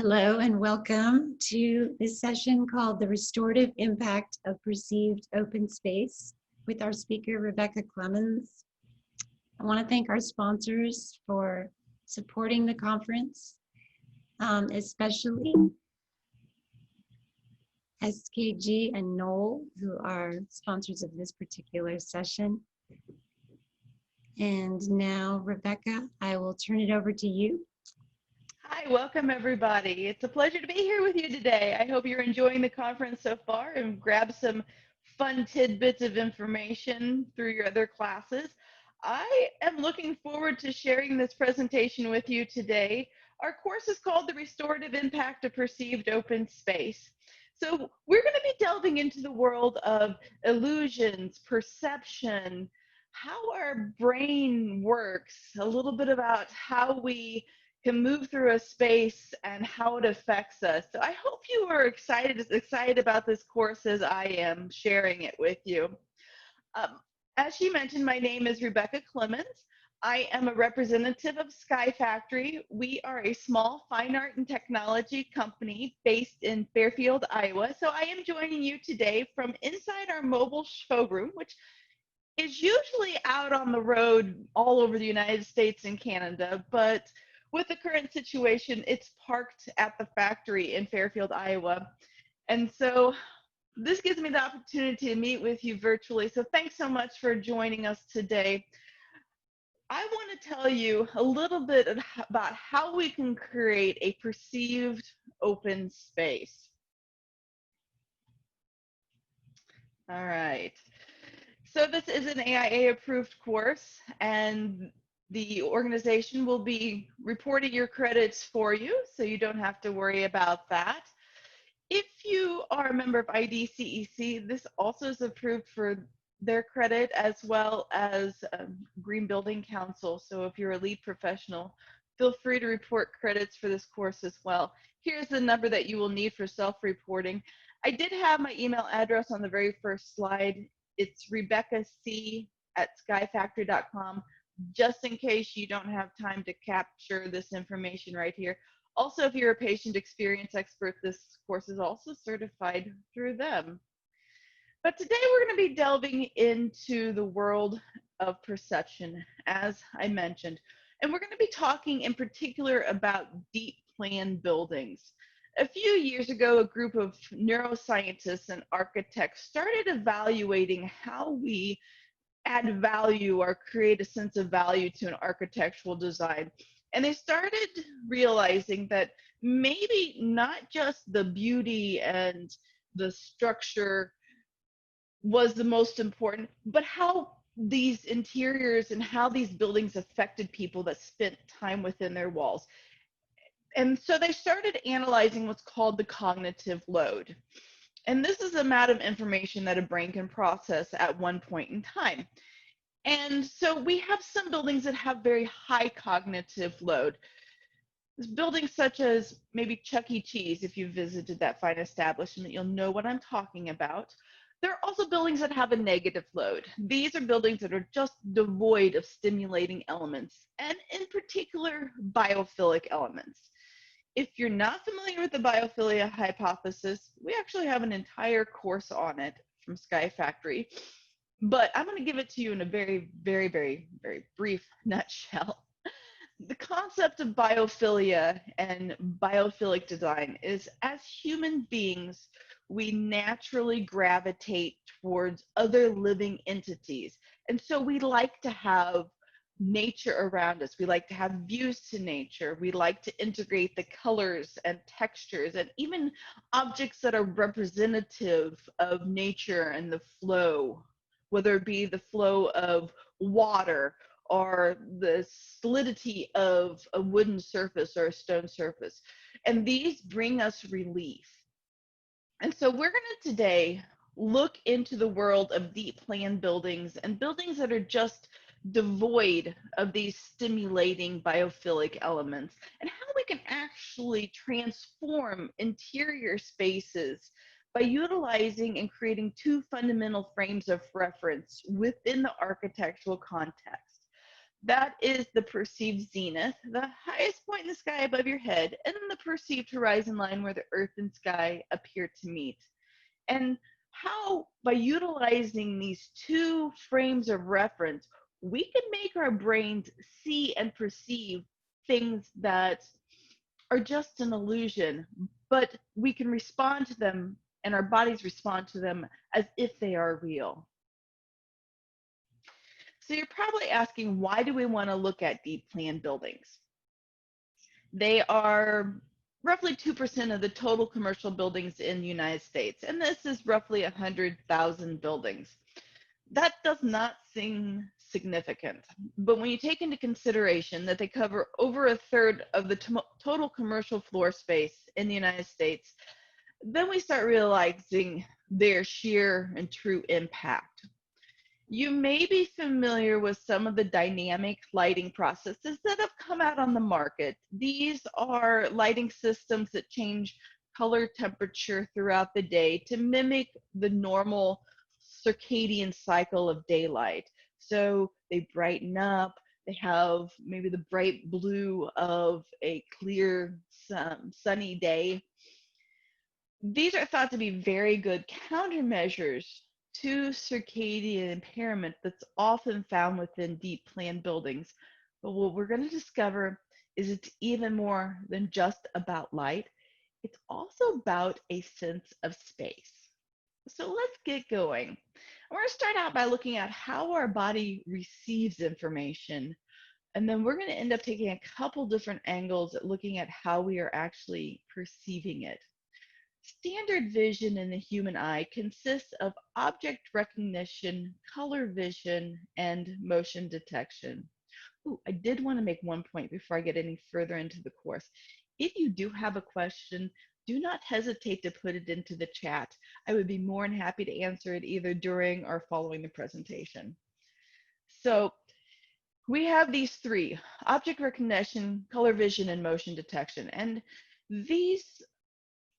Hello and welcome to this session called The Restorative Impact of Perceived Open Space with our speaker, Rebecca Clemens. I want to thank our sponsors for supporting the conference, especially SKG and Knoll, who are sponsors of this particular session. And now, Rebecca, I will turn it over to you. Hi, welcome everybody. It's a pleasure to be here with you today. I hope you're enjoying the conference so far and grab some fun tidbits of information through your other classes. I am looking forward to sharing this presentation with you today. Our course is called The Restorative Impact of Perceived Open Space. So we're going to be delving into the world of illusions, perception, how our brain works, a little bit about how we can move through a space and how it affects us. So I hope you are excited about this course as I am sharing it with you. As she mentioned, my name is Rebecca Clemens. I am a representative of Sky Factory. We are a small fine art and technology company based in Fairfield, Iowa. So I am joining you today from inside our mobile showroom, which is usually out on the road all over the United States and Canada, but with the current situation, it's parked at the factory in Fairfield, Iowa. And so this gives me the opportunity to meet with you virtually. So thanks so much for joining us today. I want to tell you a little bit about how we can create a perceived open space. All right. So this is an AIA approved course, and the organization will be reporting your credits for you, so you don't have to worry about that. If you are a member of IDCEC, this also is approved for their credit, as well as Green Building Council. So if you're a lead professional, feel free to report credits for this course as well. Here's the number that you will need for self-reporting. I did have my email address on the very first slide. It's rebeccac@skyfactory.com, just in case you don't have time to capture this information right here. Also, if you're a patient experience expert, this course is also certified through them. But today we're going to be delving into the world of perception, as I mentioned. And we're going to be talking in particular about deep plan buildings. A few years ago, a group of neuroscientists and architects started evaluating how we add value or create a sense of value to an architectural design. And they started realizing that maybe not just the beauty and the structure was the most important, but how these interiors and how these buildings affected people that spent time within their walls. And so they started analyzing what's called the cognitive load. And this is the amount of information that a brain can process at one point in time. And so we have some buildings that have very high cognitive load. Buildings such as maybe Chuck E. Cheese, if you visited that fine establishment, you'll know what I'm talking about. There are also buildings that have a negative load. These are buildings that are just devoid of stimulating elements, and in particular, biophilic elements. If you're not familiar with the biophilia hypothesis, we actually have an entire course on it from Sky Factory, but I'm going to give it to you in a very, very, very, very brief nutshell. The concept of biophilia and biophilic design is, as human beings, we naturally gravitate towards other living entities. And so we like to have nature around us. We like to have views to nature. We like to integrate the colors and textures and even objects that are representative of nature and the flow, whether it be the flow of water or the solidity of a wooden surface or a stone surface. And these bring us relief. And so we're going to today look into the world of deep plan buildings and buildings that are just devoid of these stimulating biophilic elements, and how we can actually transform interior spaces by utilizing and creating two fundamental frames of reference within the architectural context. That is the perceived zenith, the highest point in the sky above your head, and then the perceived horizon line where the earth and sky appear to meet. And how, by utilizing these two frames of reference, we can make our brains see and perceive things that are just an illusion, but we can respond to them and our bodies respond to them as if they are real. So you're probably asking, why do we want to look at deep plan buildings? They are roughly 2% of the total commercial buildings in the United States, and this is roughly 100,000 buildings. That does not seem significant, but when you take into consideration that they cover over a third of the total commercial floor space in the United States, then we start realizing their sheer and true impact. You may be familiar with some of the dynamic lighting processes that have come out on the market. These are lighting systems that change color temperature throughout the day to mimic the normal circadian cycle of daylight. So they brighten up, they have maybe the bright blue of a clear sunny day. These are thought to be very good countermeasures to circadian impairment that's often found within deep plan buildings. But what we're going to discover is it's even more than just about light. It's also about a sense of space. So let's get going. We're going to start out by looking at how our body receives information. And then we're going to end up taking a couple different angles at looking at how we are actually perceiving it. Standard vision in the human eye consists of object recognition, color vision, and motion detection. Ooh, I did want to make one point before I get any further into the course. If you do have a question, do not hesitate to put it into the chat. I would be more than happy to answer it either during or following the presentation. So we have these three: object recognition, color vision, and motion detection. And these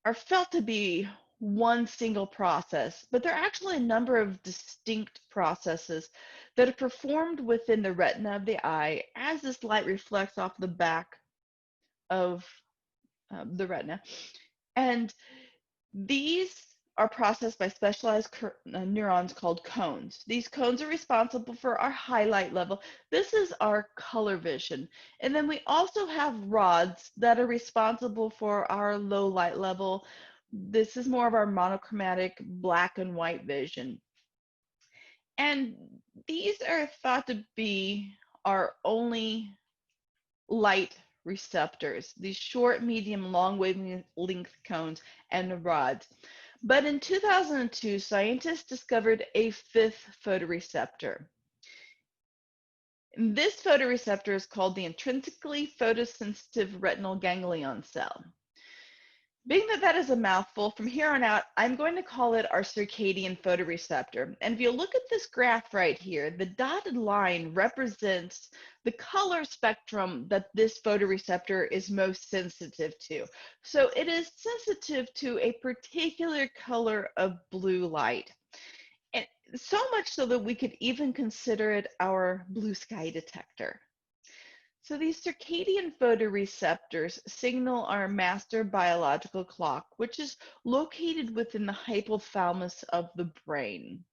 are felt to be one single process, but there are actually a number of distinct processes that are performed within the retina of the eye as this light reflects off the back of the retina. And these are processed by specialized neurons called cones. These cones are responsible for our highlight level. This is our color vision. And then we also have rods that are responsible for our low light level. This is more of our monochromatic black and white vision. And these are thought to be our only light receptors, these short, medium, long wavelength cones and rods. But in 2002, scientists discovered a fifth photoreceptor. This photoreceptor is called the intrinsically photosensitive retinal ganglion cell. Being that that is a mouthful, from here on out, I'm going to call it our circadian photoreceptor. And if you look at this graph right here, the dotted line represents the color spectrum that this photoreceptor is most sensitive to. So it is sensitive to a particular color of blue light. And so much so that we could even consider it our blue sky detector. So these circadian photoreceptors signal our master biological clock, which is located within the hypothalamus of the brain.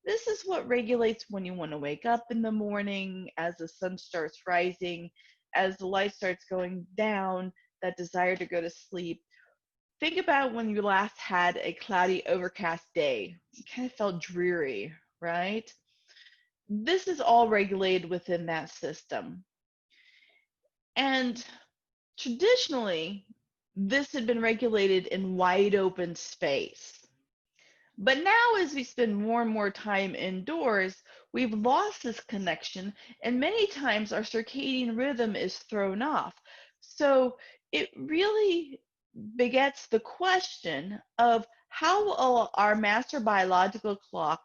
This is what regulates when you want to wake up in the morning, as the sun starts rising, as the light starts going down, that desire to go to sleep. Think about when you last had a cloudy, overcast day. You kind of felt dreary, right? This is all regulated within that system. And traditionally, this had been regulated in wide open space. But now, as we spend more and more time indoors, we've lost this connection, and many times our circadian rhythm is thrown off. So it really begets the question of how will our master biological clock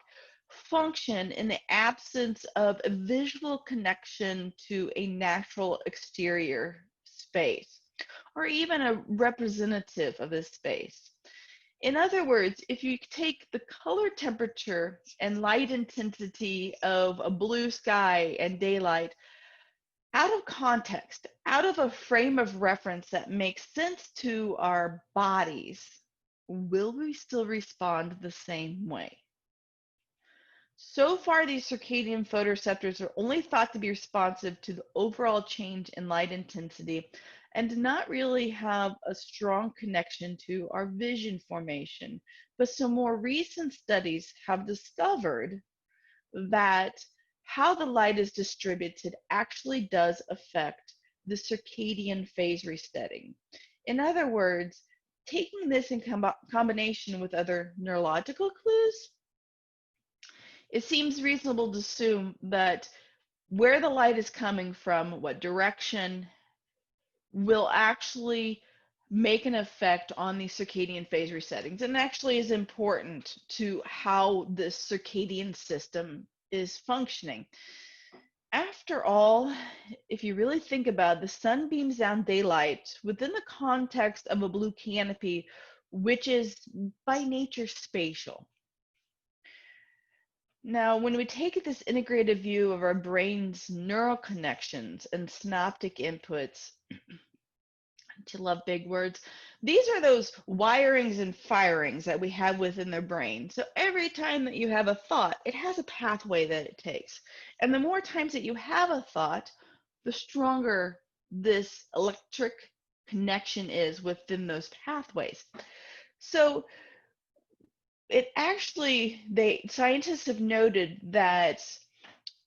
function in the absence of a visual connection to a natural exterior space, or even a representative of this space. In other words, if you take the color temperature and light intensity of a blue sky and daylight, out of context, out of a frame of reference that makes sense to our bodies, will we still respond the same way? So far, these circadian photoreceptors are only thought to be responsive to the overall change in light intensity and do not really have a strong connection to our vision formation. But some more recent studies have discovered that how the light is distributed actually does affect the circadian phase resetting. In other words, taking this in combination with other neurological clues, it seems reasonable to assume that where the light is coming from, what direction, will actually make an effect on the circadian phase resettings, and actually is important to how the circadian system is functioning. After all, if you really think about it, the sun beams down daylight within the context of a blue canopy, which is by nature spatial. Now, when we take this integrated view of our brain's neural connections and synaptic inputs, to love big words, these are those wirings and firings that we have within the brain. So every time that you have a thought, it has a pathway that it takes. And the more times that you have a thought, the stronger this electric connection is within those pathways. So it actually, scientists have noted that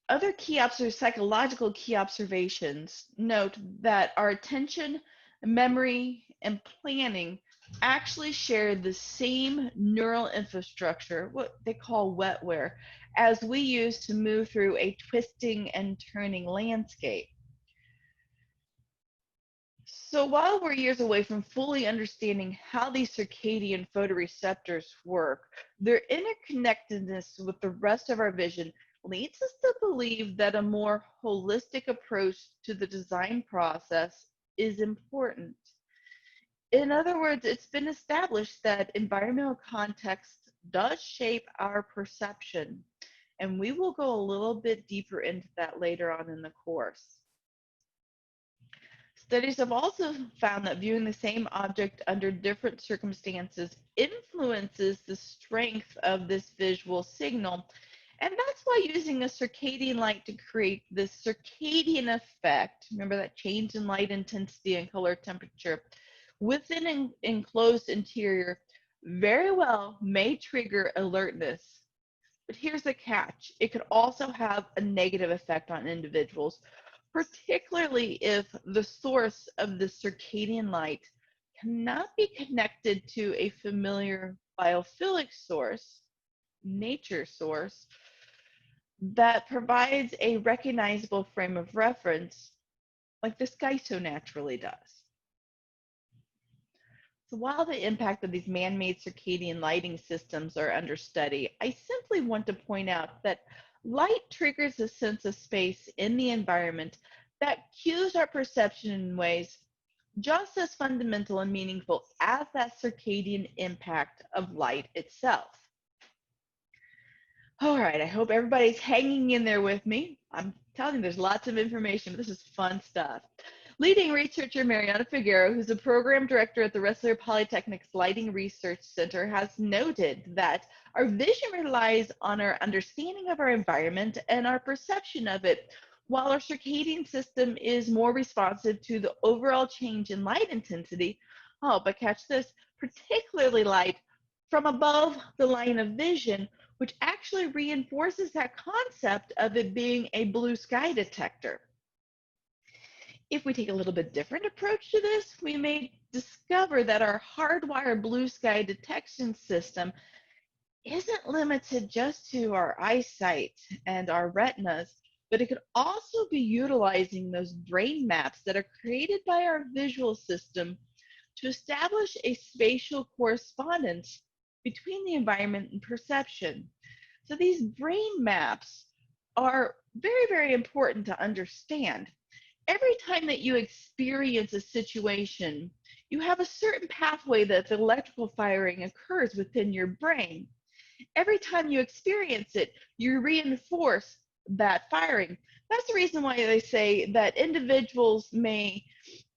other psychological key observations note that our attention, memory, and planning actually share the same neural infrastructure, what they call wetware, as we use to move through a twisting and turning landscape. So while we're years away from fully understanding how these circadian photoreceptors work, their interconnectedness with the rest of our vision leads us to believe that a more holistic approach to the design process is important. In other words, it's been established that environmental context does shape our perception, and we will go a little bit deeper into that later on in the course. Studies have also found that viewing the same object under different circumstances influences the strength of this visual signal. And that's why using a circadian light to create this circadian effect, remember that change in light intensity and color temperature, within an enclosed interior very well may trigger alertness. But here's the catch. It could also have a negative effect on individuals, particularly if the source of the circadian light cannot be connected to a familiar biophilic source, nature source, that provides a recognizable frame of reference like the sky so naturally does. So while the impact of these man-made circadian lighting systems are under study, I simply want to point out that light triggers a sense of space in the environment that cues our perception in ways just as fundamental and meaningful as that circadian impact of light itself. All right, I hope everybody's hanging in there with me. I'm telling you, there's lots of information, but this is fun stuff. Leading researcher Mariana Figueroa, who's a program director at the Rensselaer Polytechnic's Lighting Research Center, has noted that our vision relies on our understanding of our environment and our perception of it, while our circadian system is more responsive to the overall change in light intensity. Oh, but catch this, particularly light from above the line of vision, which actually reinforces that concept of it being a blue sky detector. If we take a little bit different approach to this, we may discover that our hardwired blue sky detection system isn't limited just to our eyesight and our retinas, but it could also be utilizing those brain maps that are created by our visual system to establish a spatial correspondence between the environment and perception. So these brain maps are very, very important to understand. Every time that you experience a situation, you have a certain pathway that the electrical firing occurs within your brain. Every time you experience it, you reinforce that firing. That's the reason why they say that individuals may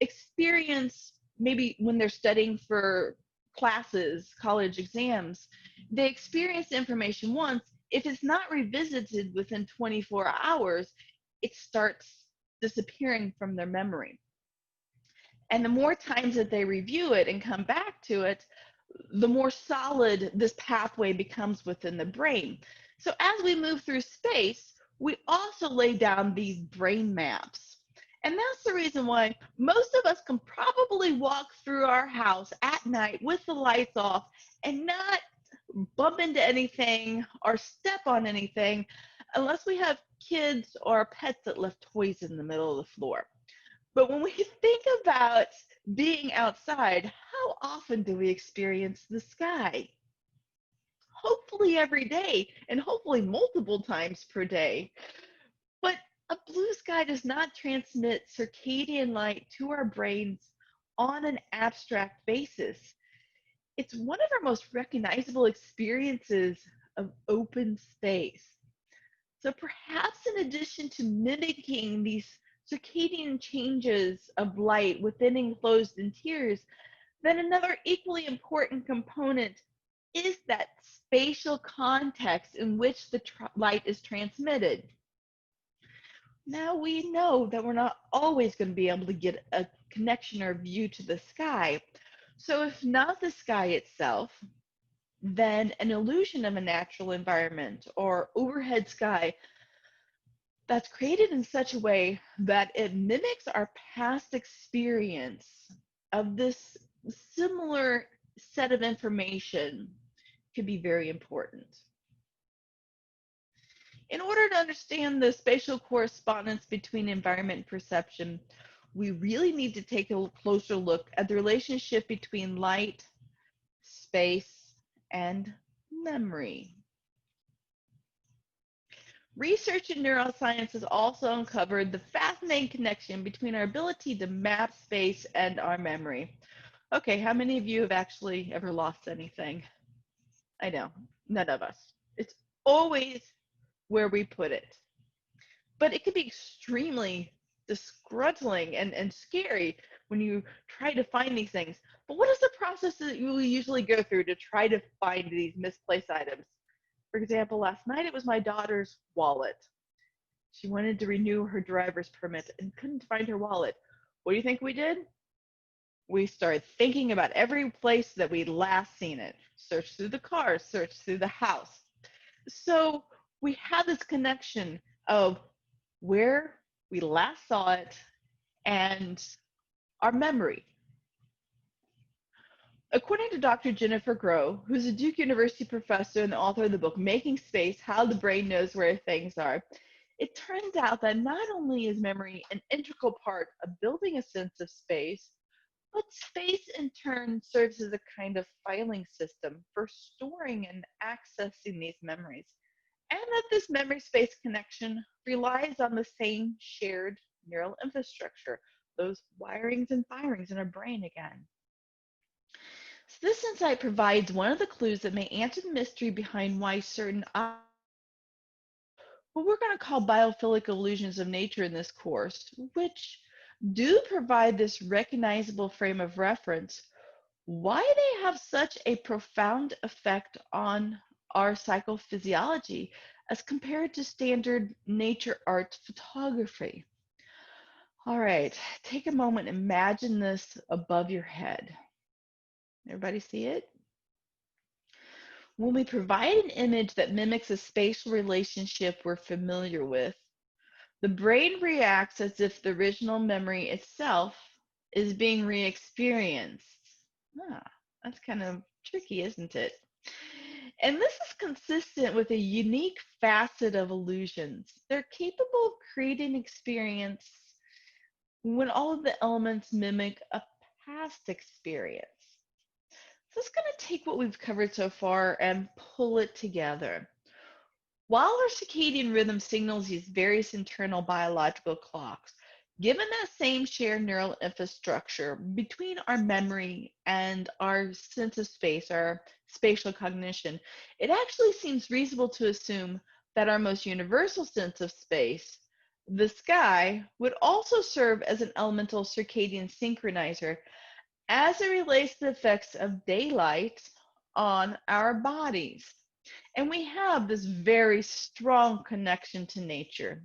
experience, maybe when they're studying for classes, college exams, they experience the information once. If it's not revisited within 24 hours, it starts disappearing from their memory. And the more times that they review it and come back to it, the more solid this pathway becomes within the brain. So as we move through space, we also lay down these brain maps. And that's the reason why most of us can probably walk through our house at night with the lights off and not bump into anything or step on anything unless we have kids or pets that left toys in the middle of the floor. But when we think about being outside, how often do we experience the sky? Hopefully every day, and hopefully multiple times per day. But a blue sky does not transmit circadian light to our brains on an abstract basis. It's one of our most recognizable experiences of open space. So perhaps in addition to mimicking these circadian changes of light within enclosed interiors, then another equally important component is that spatial context in which the light is transmitted. Now we know that we're not always going to be able to get a connection or view to the sky. So if not the sky itself, then an illusion of a natural environment or overhead sky that's created in such a way that it mimics our past experience of this similar set of information could be very important. In order to understand the spatial correspondence between environment and perception, we really need to take a closer look at the relationship between light, space, and memory. Research in neuroscience has also uncovered the fascinating connection between our ability to map space and our memory. Okay, how many of you have actually ever lost anything? I know, none of us. It's always where we put it. But it can be extremely disgruntling and scary when you try to find these things. But what is the process that you usually go through to try to find these misplaced items? For example, last night it was my daughter's wallet. She wanted to renew her driver's permit and couldn't find her wallet. What do you think we did? We started thinking about every place that we'd last seen it. Searched through the car, searched through the house. So we had this connection of where we last saw it and our memory. According to Dr. Jennifer Groh, who's a Duke University professor and the author of the book Making Space: How the Brain Knows Where Things Are, it turns out that not only is memory an integral part of building a sense of space, but space in turn serves as a kind of filing system for storing and accessing these memories. And that this memory space connection relies on the same shared neural infrastructure, those wirings and firings in our brain again. So this insight provides one of the clues that may answer the mystery behind why certain what we're going to call biophilic illusions of nature in this course, which do provide this recognizable frame of reference, why they have such a profound effect on our psychophysiology as compared to standard nature art photography. All right, take a moment, imagine this above your head. Everybody see it? When we provide an image that mimics a spatial relationship we're familiar with, the brain reacts as if the original memory itself is being re-experienced. That's kind of tricky, isn't it? And this is consistent with a unique facet of illusions. They're capable of creating experience when all of the elements mimic a past experience. So it's going to take what we've covered so far and pull it together. While our circadian rhythm signals these various internal biological clocks, given that same shared neural infrastructure between our memory and our sense of space, our spatial cognition, it actually seems reasonable to assume that our most universal sense of space, the sky, would also serve as an elemental circadian synchronizer as it relates to the effects of daylight on our bodies. And we have this very strong connection to nature.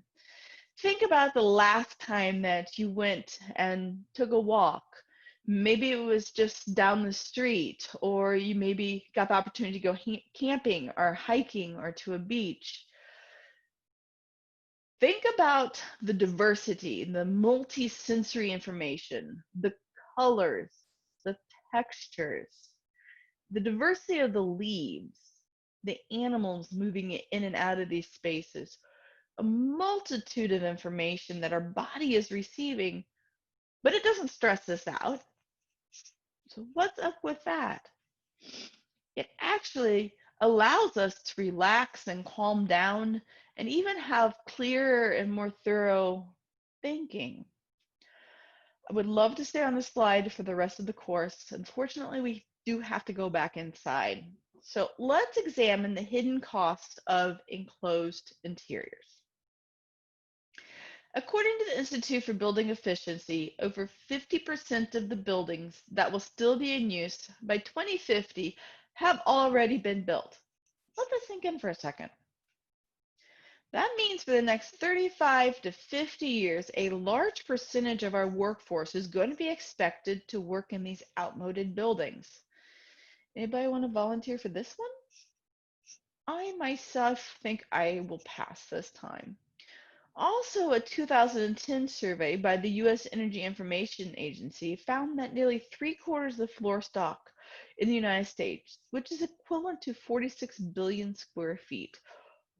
Think about the last time that you went and took a walk. Maybe it was just down the street, or you maybe got the opportunity to go camping or hiking or to a beach. Think about the diversity, the multi-sensory information, the colors, the textures, the diversity of the leaves, the animals moving in and out of these spaces, a multitude of information that our body is receiving, but it doesn't stress us out. So what's up with that? It actually allows us to relax and calm down and even have clearer and more thorough thinking. I would love to stay on this slide for the rest of the course. Unfortunately, we do have to go back inside. So let's examine the hidden cost of enclosed interiors. According to the Institute for Building Efficiency, over 50% of the buildings that will still be in use by 2050 have already been built. Let that sink in for a second. That means for the next 35 to 50 years, a large percentage of our workforce is going to be expected to work in these outmoded buildings. Anybody want to volunteer for this one? I myself think I will pass this time. Also, a 2010 survey by the U.S. Energy Information Agency found that nearly 3/4 of the floor stock in the United States, which is equivalent to 46 billion square feet,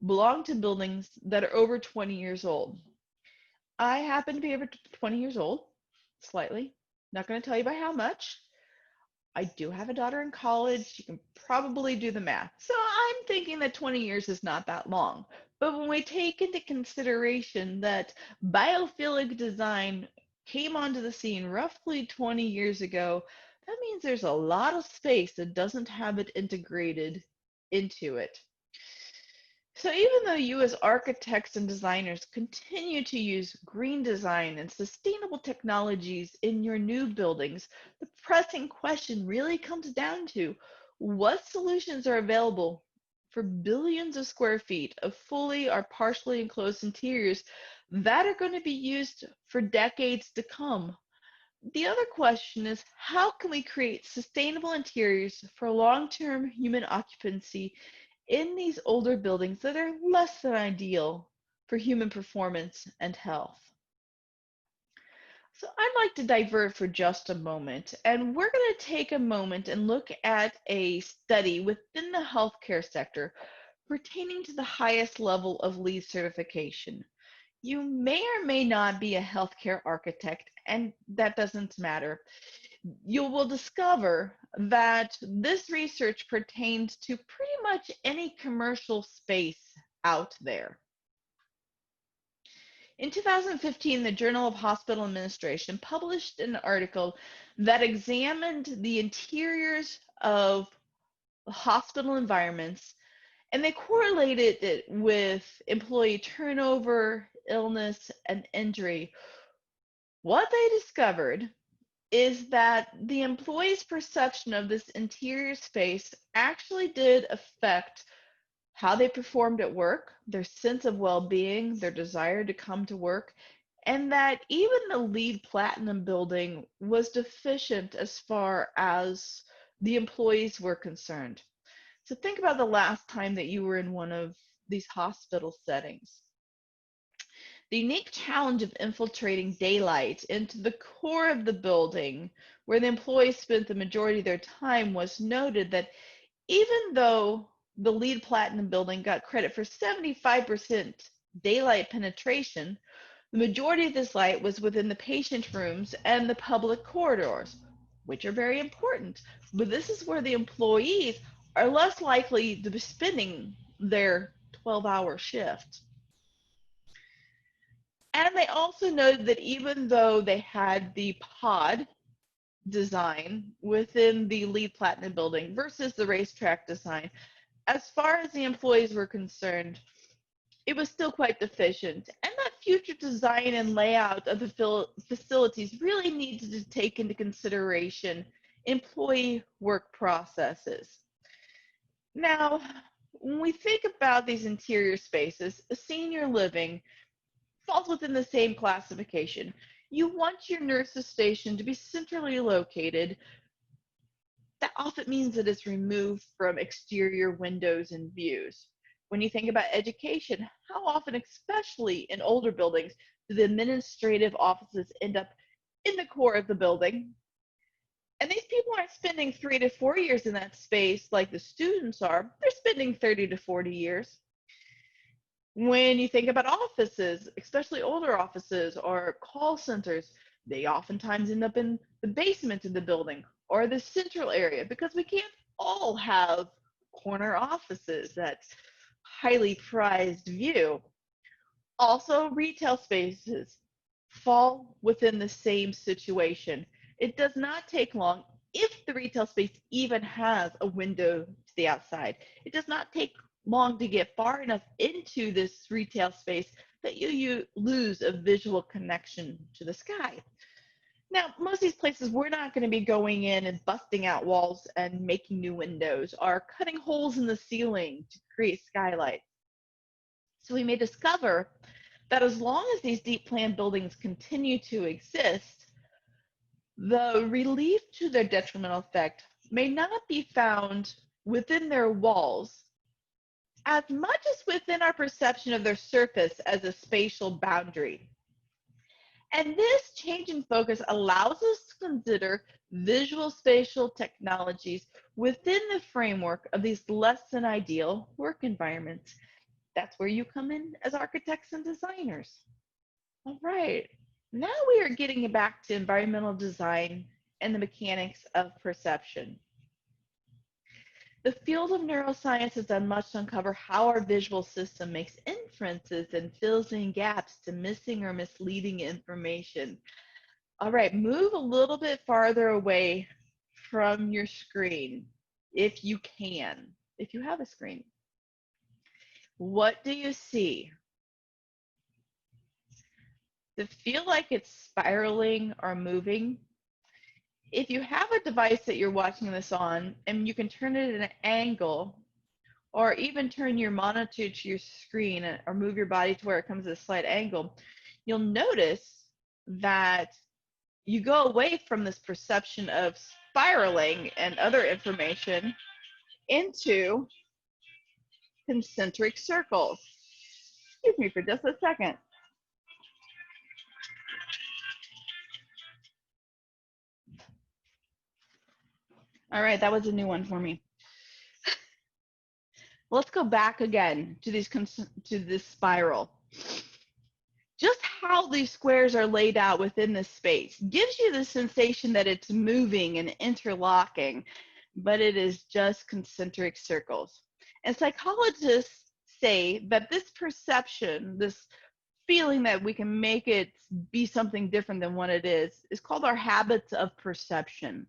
belong to buildings that are over 20 years old. I happen to be over 20 years old, slightly. Not going to tell you by how much. I do have a daughter in college. You can probably do the math. So I'm thinking that 20 years is not that long. But when we take into consideration that biophilic design came onto the scene roughly 20 years ago, that means there's a lot of space that doesn't have it integrated into it. So even though you as architects and designers continue to use green design and sustainable technologies in your new buildings, the pressing question really comes down to what solutions are available for billions of square feet of fully or partially enclosed interiors that are going to be used for decades to come. The other question is, how can we create sustainable interiors for long-term human occupancy in these older buildings that are less than ideal for human performance and health? So I'd like to divert for just a moment, and we're going to take a moment and look at a study within the healthcare sector pertaining to the highest level of LEED certification. You may or may not be a healthcare architect, and that doesn't matter. You will discover that this research pertains to pretty much any commercial space out there. In 2015, the Journal of Hospital Administration published an article that examined the interiors of hospital environments, and they correlated it with employee turnover, illness, and injury. What they discovered is that the employee's perception of this interior space actually did affect how they performed at work, their sense of well-being, their desire to come to work, and that even the LEED Platinum building was deficient as far as the employees were concerned. So think about the last time that you were in one of these hospital settings. The unique challenge of infiltrating daylight into the core of the building, where the employees spent the majority of their time, was noted that even though the LEED Platinum building got credit for 75% daylight penetration, the majority of this light was within the patient rooms and the public corridors, which are very important. But this is where the employees are less likely to be spending their 12-hour shift. And they also noted that even though they had the pod design within the LEED Platinum building versus the racetrack design, as far as the employees were concerned, it was still quite deficient, and that future design and layout of the facilities really needed to take into consideration employee work processes. Now, when we think about these interior spaces, senior living falls within the same classification. You want your nurse's station to be centrally located. That often means that it's removed from exterior windows and views. When you think about education, how often, especially in older buildings, do the administrative offices end up in the core of the building? And these people aren't spending 3 to 4 years in that space like the students are. They're spending 30 to 40 years. When you think about offices, especially older offices or call centers, they oftentimes end up in the basement of the building or the central area because we can't all have corner offices. That's highly prized view. Also, retail spaces fall within the same situation. It does not take long, if the retail space even has a window to the outside, it does not take long to get far enough into this retail space that you lose a visual connection to the sky. Now, most of these places, we're not going to be going in and busting out walls and making new windows or cutting holes in the ceiling to create skylights. So we may discover that as long as these deep plan buildings continue to exist, the relief to their detrimental effect may not be found within their walls as much as within our perception of their surface as a spatial boundary. And this change in focus allows us to consider visual spatial technologies within the framework of these less than ideal work environments. That's where you come in as architects and designers. All right, now we are getting back to environmental design and the mechanics of perception. The field of neuroscience has done much to uncover how our visual system makes inferences and fills in gaps to missing or misleading information. All right, move a little bit farther away from your screen if you can, if you have a screen. What do you see? Does it feel like it's spiraling or moving? If you have a device that you're watching this on and you can turn it at an angle or even turn your monitor to your screen or move your body to where it comes at a slight angle, you'll notice that you go away from this perception of spiraling and other information into concentric circles. Excuse me for just a second. All right, that was a new one for me. Let's go back again to this spiral. Just how these squares are laid out within this space gives you the sensation that it's moving and interlocking, but it is just concentric circles. And psychologists say that this perception, this feeling that we can make it be something different than what it is called our habits of perception.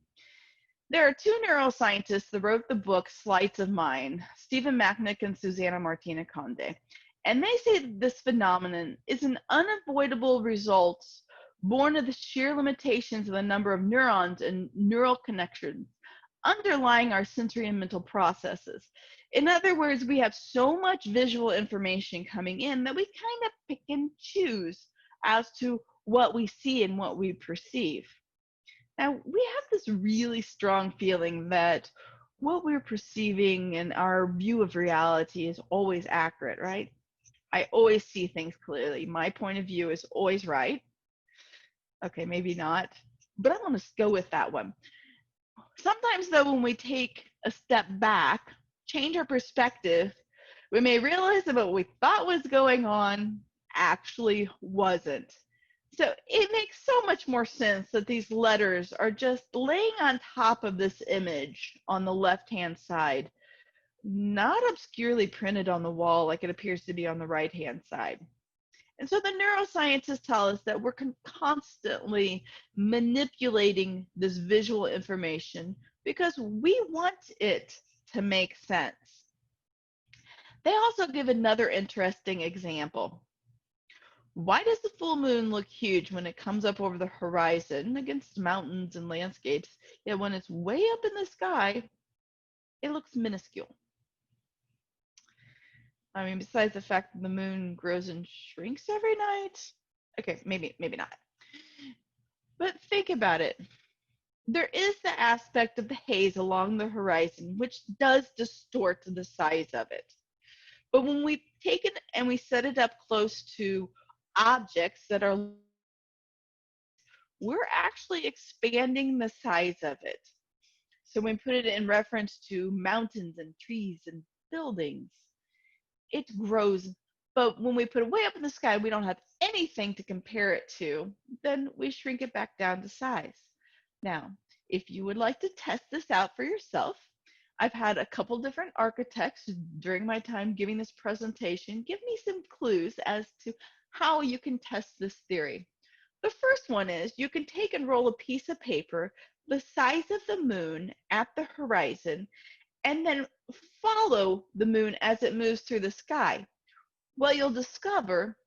There are two neuroscientists that wrote the book Sleights of Mind, Stephen Macknick and Susanna Martina Conde. And they say that this phenomenon is an unavoidable result born of the sheer limitations of the number of neurons and neural connections underlying our sensory and mental processes. In other words, we have so much visual information coming in that we kind of pick and choose as to what we see and what we perceive. Now, we have this really strong feeling that what we're perceiving and our view of reality is always accurate, right? I always see things clearly. My point of view is always right. Okay, maybe not, but I'm going to go with that one. Sometimes, though, when we take a step back, change our perspective, we may realize that what we thought was going on actually wasn't. So it makes so much more sense that these letters are just laying on top of this image on the left-hand side, not obscurely printed on the wall like it appears to be on the right-hand side. And so the neuroscientists tell us that we're constantly manipulating this visual information because we want it to make sense. They also give another interesting example. Why does the full moon look huge when it comes up over the horizon against mountains and landscapes, yet when it's way up in the sky, it looks minuscule? I mean, besides the fact that the moon grows and shrinks every night. Okay, maybe not. But think about it. There is the aspect of the haze along the horizon, which does distort the size of it. But when we take it and we set it up close to objects that are, we're actually expanding the size of it. So when we put it in reference to mountains and trees and buildings, it grows. But when we put it way up in the sky, we don't have anything to compare it to, then we shrink it back down to size. Now, if you would like to test this out for yourself, I've had a couple different architects during my time giving this presentation give me some clues as to how you can test this theory. The first one is you can take and roll a piece of paper the size of the moon at the horizon and then follow the moon as it moves through the sky. What you'll discover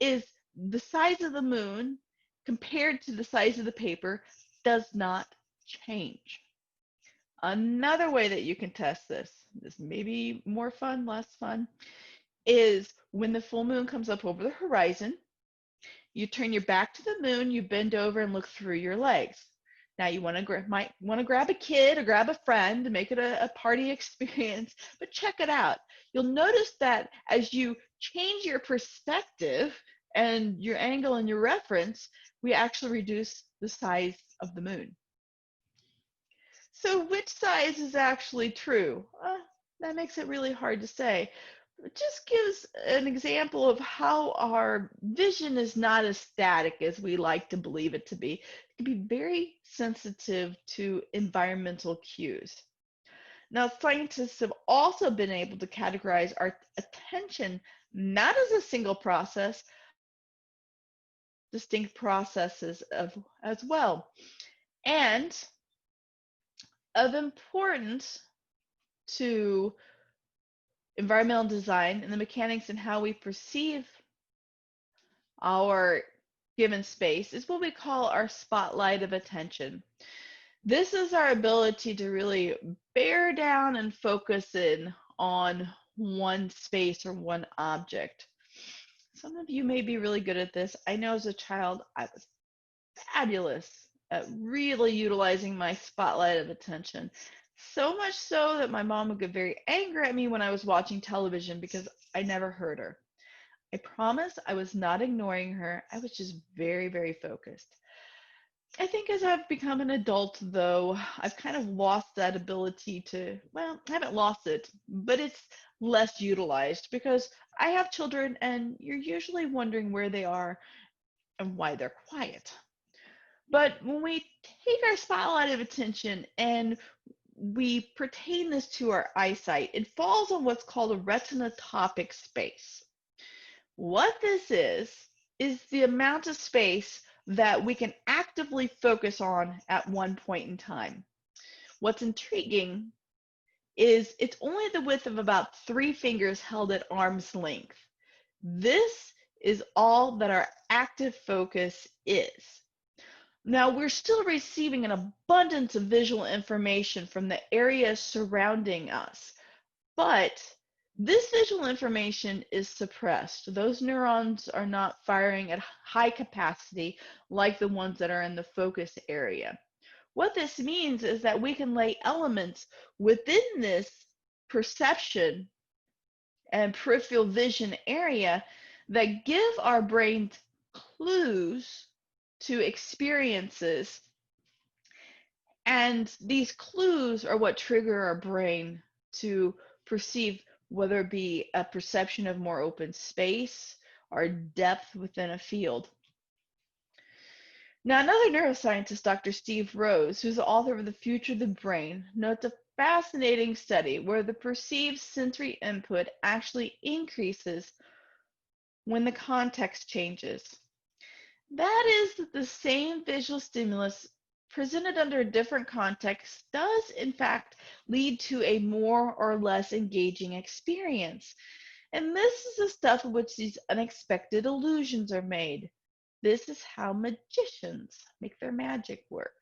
is the size of the moon compared to the size of the paper does not change. Another way that you can test this may be more fun, less fun, is when the full moon comes up over the horizon, you turn your back to the moon, you bend over and look through your legs. Now you might want to grab a kid or grab a friend to make it a party experience, but check it out. You'll notice that as you change your perspective and your angle and your reference, we actually reduce the size of the moon. So which size is actually true? That makes it really hard to say. It just gives an example of how our vision is not as static as we like to believe it to be. It can be very sensitive to environmental cues. Now, scientists have also been able to categorize our attention not as a single process, distinct processes as well. And of importance to environmental design and the mechanics and how we perceive our given space is what we call our spotlight of attention. This is our ability to really bear down and focus in on one space or one object. Some of you may be really good at this. I know as a child, I was fabulous at really utilizing my spotlight of attention. So much so that my mom would get very angry at me when I was watching television because I never heard her. I promise I was not ignoring her. I was just very, very focused. I think as I've become an adult, though, I've kind of lost that ability to, well, I haven't lost it, but it's less utilized because I have children and you're usually wondering where they are and why they're quiet. But when we take our spotlight of attention and we pertain this to our eyesight, it falls on what's called a retinotopic space. What this is the amount of space that we can actively focus on at one point in time. What's intriguing is it's only the width of about 3 fingers held at arm's length. This is all that our active focus is. Now, we're still receiving an abundance of visual information from the area surrounding us, but this visual information is suppressed. Those neurons are not firing at high capacity like the ones that are in the focus area. What this means is that we can lay elements within this perception and peripheral vision area that give our brain clues to experiences, and these clues are what trigger our brain to perceive whether it be a perception of more open space or depth within a field. Now, another neuroscientist, Dr. Steve Rose, who's the author of The Future of the Brain, notes a fascinating study where the perceived sensory input actually increases when the context changes. That is that the same visual stimulus presented under a different context does in fact lead to a more or less engaging experience. And this is the stuff in which these unexpected illusions are made. This is how magicians make their magic work.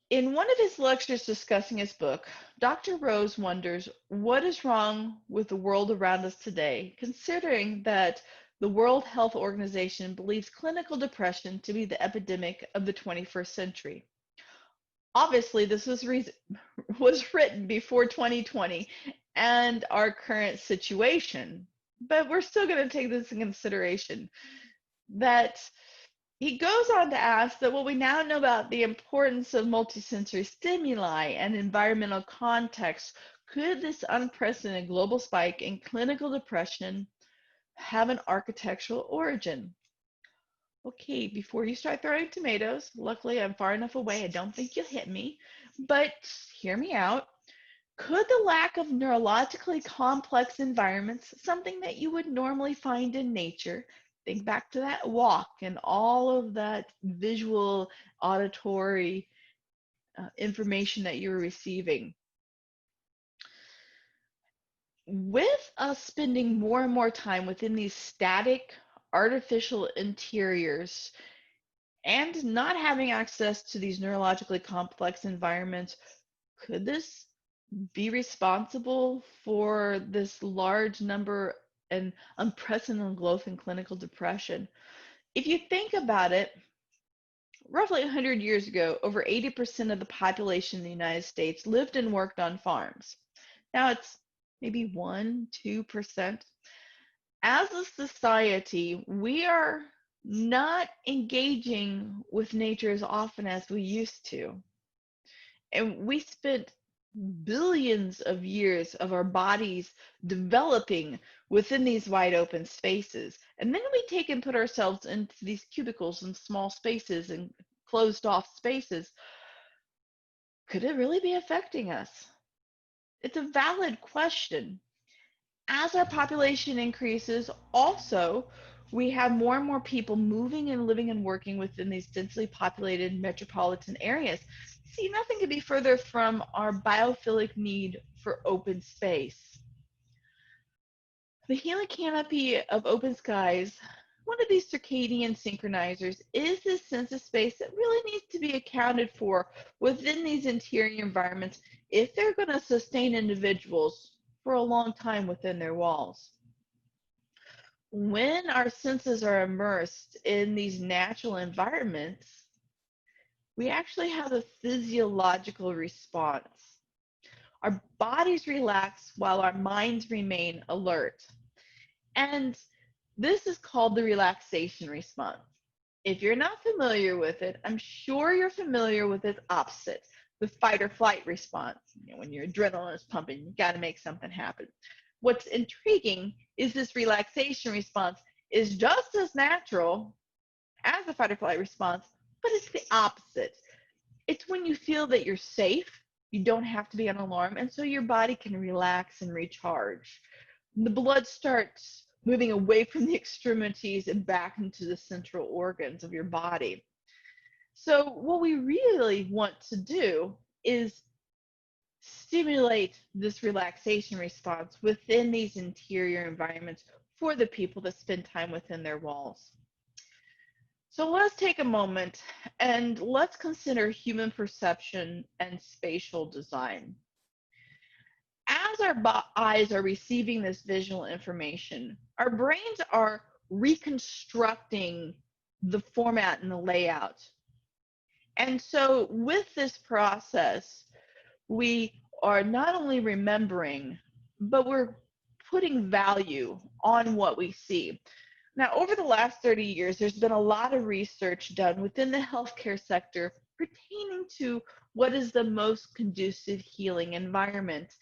In one of his lectures discussing his book, Dr. Rose wonders what is wrong with the world around us today, considering that the World Health Organization believes clinical depression to be the epidemic of the 21st century. Obviously, this was written before 2020 and our current situation, but we're still going to take this in consideration. That he goes on to ask that what we now know about the importance of multisensory stimuli and environmental context, could this unprecedented global spike in clinical depression have an architectural origin? Okay, before you start throwing tomatoes, luckily I'm far enough away, I don't think you'll hit me, but hear me out. Could the lack of neurologically complex environments, something that you would normally find in nature, think back to that walk and all of that visual, auditory information that you were receiving, with us spending more and more time within these static, artificial interiors and not having access to these neurologically complex environments, could this be responsible for this large number and unprecedented growth in clinical depression? If you think about it, roughly 100 years ago, over 80% of the population in the United States lived and worked on farms. Now it's maybe 1, 2%. As a society, we are not engaging with nature as often as we used to. And we spent billions of years of our bodies developing within these wide open spaces. And then we take and put ourselves into these cubicles and small spaces and closed off spaces. Could it really be affecting us? It's a valid question. As our population increases, also, we have more and more people moving and living and working within these densely populated metropolitan areas. See, nothing could be further from our biophilic need for open space. The healing canopy of open skies, one of these circadian synchronizers, is this sense of space that really needs to be accounted for within these interior environments if they're going to sustain individuals for a long time within their walls. When our senses are immersed in these natural environments, we actually have a physiological response. Our bodies relax while our minds remain alert. And this is called the relaxation response. If you're not familiar with it, I'm sure you're familiar with its opposite, the fight or flight response. When your adrenaline is pumping, you got to make something happen. What's intriguing is this relaxation response is just as natural as the fight or flight response, but it's the opposite. It's when you feel that you're safe, you don't have to be on alarm, and so your body can relax and recharge. The blood starts moving away from the extremities and back into the central organs of your body. So what we really want to do is stimulate this relaxation response within these interior environments for the people that spend time within their walls. So let's take a moment and let's consider human perception and spatial design. As our eyes are receiving this visual information, our brains are reconstructing the format and the layout. And so with this process, we are not only remembering, but we're putting value on what we see. Now, over the last 30 years, there's been a lot of research done within the healthcare sector pertaining to what is the most conducive healing environment.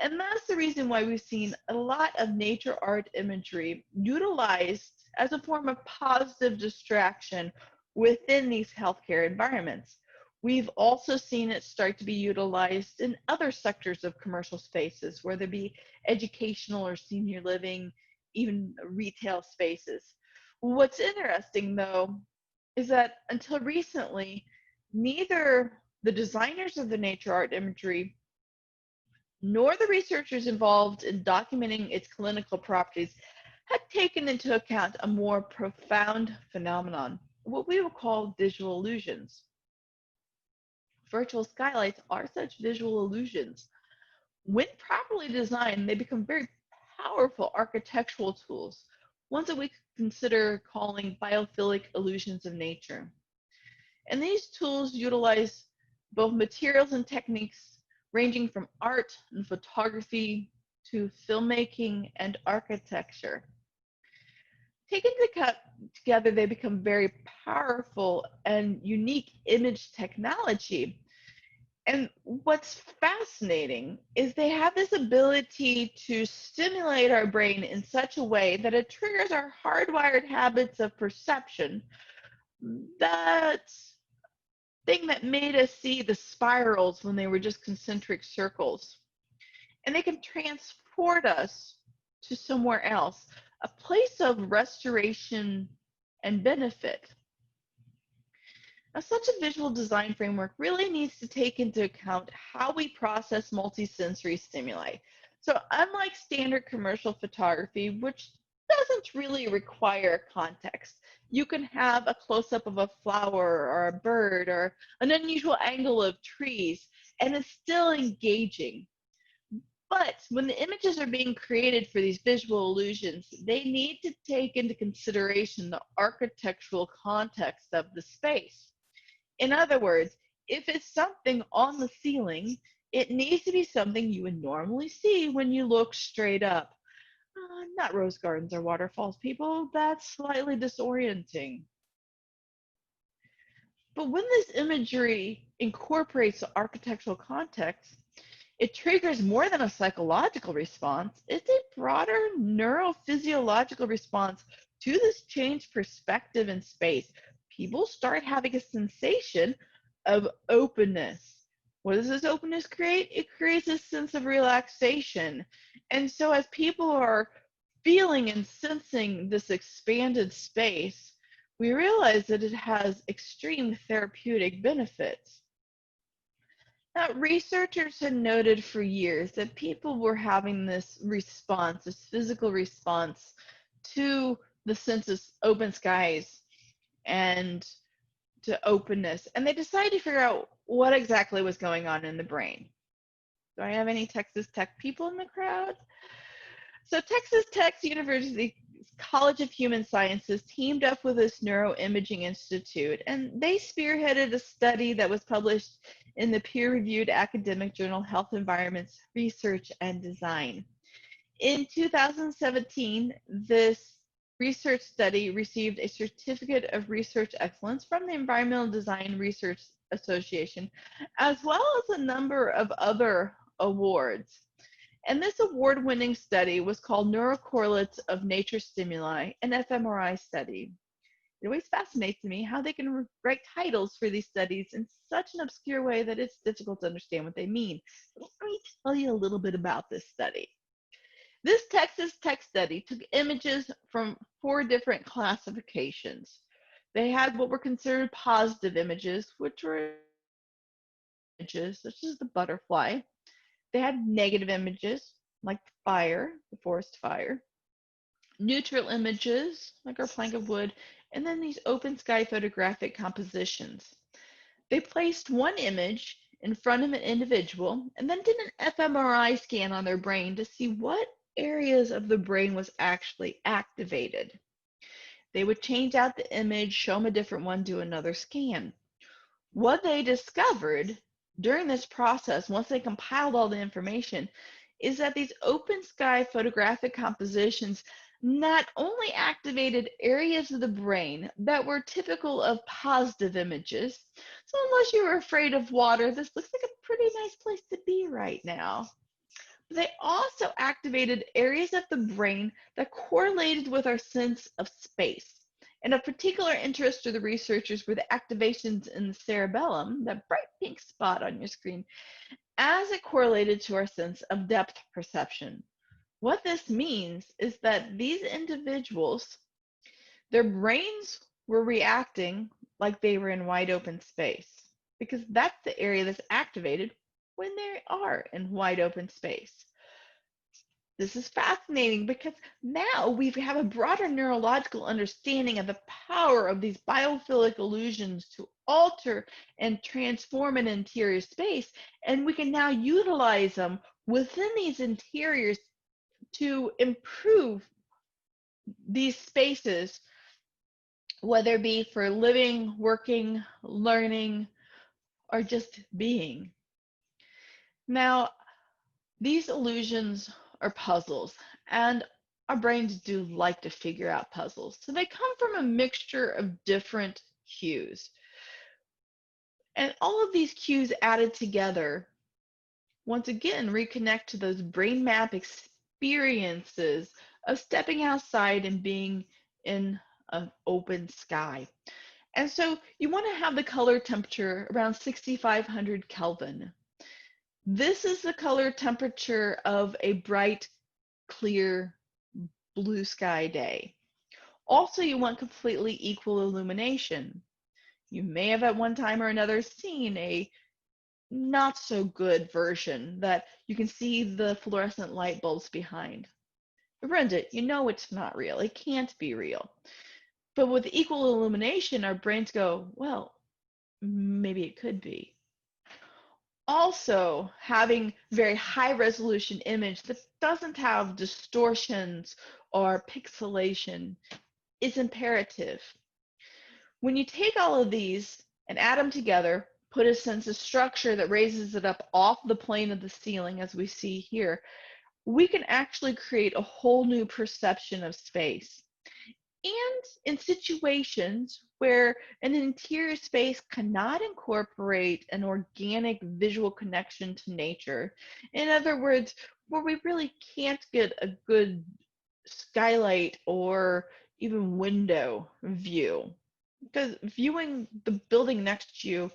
And that's the reason why we've seen a lot of nature art imagery utilized as a form of positive distraction within these healthcare environments. We've also seen it start to be utilized in other sectors of commercial spaces, whether it be educational or senior living, even retail spaces. What's interesting, though, is that until recently, neither the designers of the nature art imagery nor the researchers involved in documenting its clinical properties had taken into account a more profound phenomenon, what we would call visual illusions. Virtual skylights are such visual illusions. When properly designed, they become very powerful architectural tools, ones that we could consider calling biophilic illusions of nature. And these tools utilize both materials and techniques ranging from art and photography to filmmaking and architecture. Taken together, they become very powerful and unique image technology. And what's fascinating is they have this ability to stimulate our brain in such a way that it triggers our hardwired habits of perception. That thing that made us see the spirals when they were just concentric circles. And they can transport us to somewhere else, a place of restoration and benefit. Now, such a visual design framework really needs to take into account how we process multisensory stimuli. So unlike standard commercial photography, which doesn't really require context, you can have a close-up of a flower or a bird or an unusual angle of trees, and it's still engaging. But when the images are being created for these visual illusions, they need to take into consideration the architectural context of the space. In other words, if it's something on the ceiling, it needs to be something you would normally see when you look straight up. Not rose gardens or waterfalls, people. That's slightly disorienting. But when this imagery incorporates the architectural context, it triggers more than a psychological response. It's a broader neurophysiological response to this changed perspective in space. People start having a sensation of openness. What does this openness create? It creates a sense of relaxation. And so as people are feeling and sensing this expanded space, we realize that it has extreme therapeutic benefits. Now, researchers had noted for years that people were having this response, this physical response to the sense of open skies and to openness, and they decided to figure out what exactly was going on in the brain. Do I have any Texas Tech people in the crowd? So Texas Tech University College of Human Sciences teamed up with this Neuroimaging Institute, and they spearheaded a study that was published in the peer-reviewed academic journal Health Environments Research and Design. In 2017, this research study received a Certificate of Research Excellence from the Environmental Design Research Association, as well as a number of other awards. And this award-winning study was called Neurocorrelates of Nature Stimuli, an fMRI study. It always fascinates me how they can write titles for these studies in such an obscure way that it's difficult to understand what they mean. But let me tell you a little bit about this study. This Texas Tech study took images from 4 different classifications. They had what were considered positive images, which were images such as the butterfly. They had negative images, like fire, the forest fire, neutral images, like our plank of wood, and then these open sky photographic compositions. They placed one image in front of an individual and then did an fMRI scan on their brain to see what areas of the brain was actually activated. They would change out the image, show them a different one, do another scan. What they discovered during this process, once they compiled all the information, is that these open sky photographic compositions not only activated areas of the brain that were typical of positive images. So unless you were afraid of water, this looks like a pretty nice place to be right now. They also activated areas of the brain that correlated with our sense of space. And of particular interest to the researchers were the activations in the cerebellum, that bright pink spot on your screen, as it correlated to our sense of depth perception. What this means is that these individuals, their brains were reacting like they were in wide open space, because that's the area that's activated when they are in wide open space. This is fascinating because now we have a broader neurological understanding of the power of these biophilic illusions to alter and transform an interior space, and we can now utilize them within these interiors to improve these spaces, whether it be for living, working, learning, or just being. Now, these illusions are puzzles, and our brains do like to figure out puzzles. So they come from a mixture of different cues. And all of these cues added together, once again, reconnect to those brain map experiences of stepping outside and being in an open sky. And so you want to have the color temperature around 6,500 Kelvin. This is the color temperature of a bright, clear, blue sky day. Also, you want completely equal illumination. You may have at one time or another seen a not so good version that you can see the fluorescent light bulbs behind. Brenda, you know it's not real. It can't be real. But with equal illumination, our brains go, well, maybe it could be. Also, having very high resolution image that doesn't have distortions or pixelation is imperative. When you take all of these and add them together, put a sense of structure that raises it up off the plane of the ceiling, as we see here, we can actually create a whole new perception of space. And in situations where an interior space cannot incorporate an organic visual connection to nature, in other words, where we really can't get a good skylight or even window view, because viewing the building next to you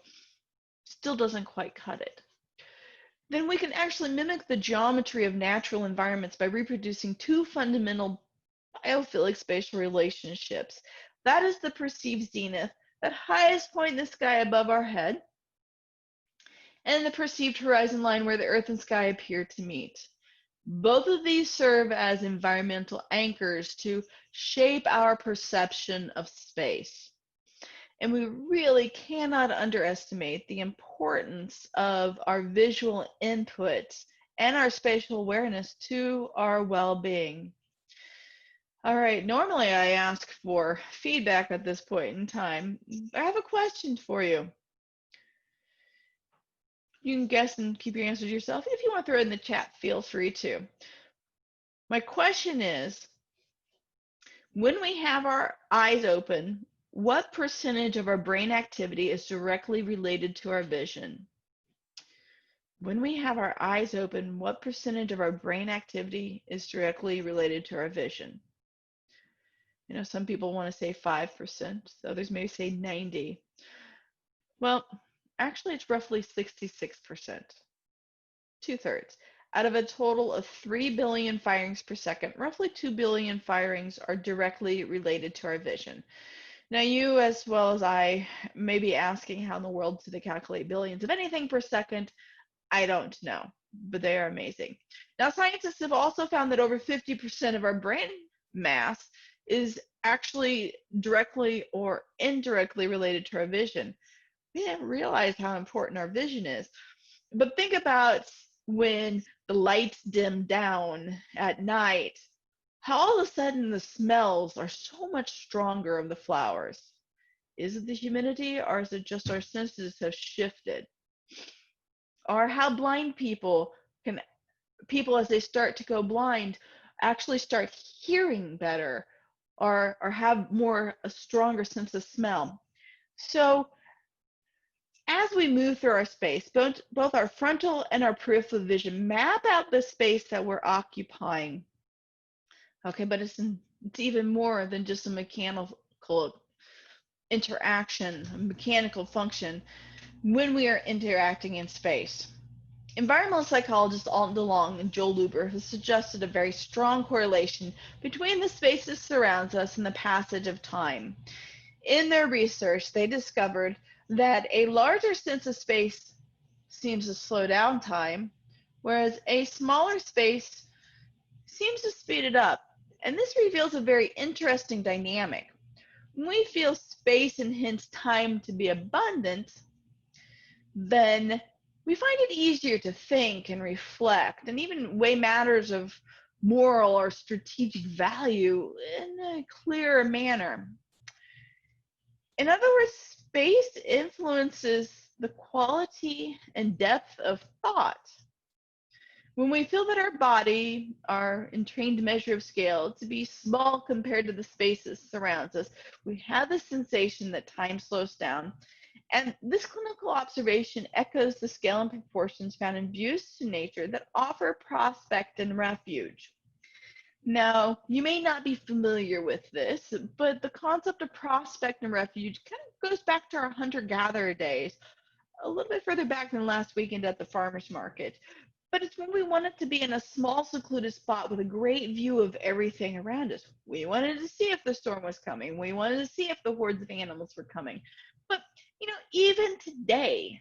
still doesn't quite cut it, then we can actually mimic the geometry of natural environments by reproducing two fundamental biophilic spatial relationships. That is the perceived zenith, that highest point in the sky above our head, and the perceived horizon line where the earth and sky appear to meet. Both of these serve as environmental anchors to shape our perception of space. And we really cannot underestimate the importance of our visual input and our spatial awareness to our well-being. All right, normally I ask for feedback at this point in time. I have a question for you. You can guess and keep your answers to yourself. If you want to throw it in the chat, feel free to. My question is, when we have our eyes open, what percentage of our brain activity is directly related to our vision? When we have our eyes open, what percentage of our brain activity is directly related to our vision? You know, some people want to say 5%, others may say 90%. Well, actually, it's roughly 66%, 2/3. Out of a total of 3 billion firings per second, roughly 2 billion firings are directly related to our vision. Now, you, as well as I, may be asking how in the world do they calculate billions of anything per second? I don't know, but they are amazing. Now, scientists have also found that over 50% of our brain mass is actually directly or indirectly related to our vision. We didn't realize how important our vision is. But think about when the lights dim down at night, how all of a sudden the smells are so much stronger of the flowers. Is it the humidity, or is it just our senses have shifted? Or how blind people as they start to go blind, actually start hearing better, or have a stronger sense of smell. So as we move through our space, both our frontal and our peripheral vision map out the space that we're occupying. Okay, but it's even more than just a mechanical interaction, a mechanical function when we are interacting in space. Environmental psychologist Alton DeLong and Joel Luber have suggested a very strong correlation between the space that surrounds us and the passage of time. In their research, they discovered that a larger sense of space seems to slow down time, whereas a smaller space seems to speed it up. And this reveals a very interesting dynamic. When we feel space and hence time to be abundant, then we find it easier to think and reflect and even weigh matters of moral or strategic value in a clearer manner. In other words, space influences the quality and depth of thought. When we feel that our body, our entrained measure of scale, to be small compared to the space that surrounds us, we have the sensation that time slows down. And this clinical observation echoes the scale and proportions found in views to nature that offer prospect and refuge. Now, you may not be familiar with this, but the concept of prospect and refuge kind of goes back to our hunter-gatherer days, a little bit further back than last weekend at the farmer's market. But it's when we wanted to be in a small, secluded spot with a great view of everything around us. We wanted to see if the storm was coming. We wanted to see if the hordes of animals were coming. But, even today,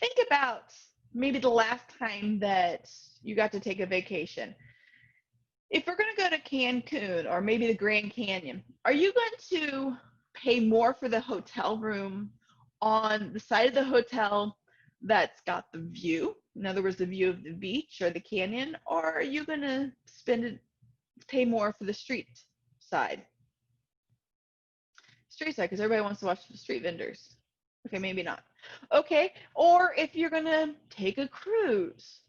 think about maybe the last time that you got to take a vacation. If we're going to go to Cancun or maybe the Grand Canyon, are you going to pay more for the hotel room on the side of the hotel that's got the view? In other words, the view of the beach or the canyon, or are you going to pay more for the street side? Street side, because everybody wants to watch the street vendors. Okay, maybe not. Okay, or if you're going to take a cruise.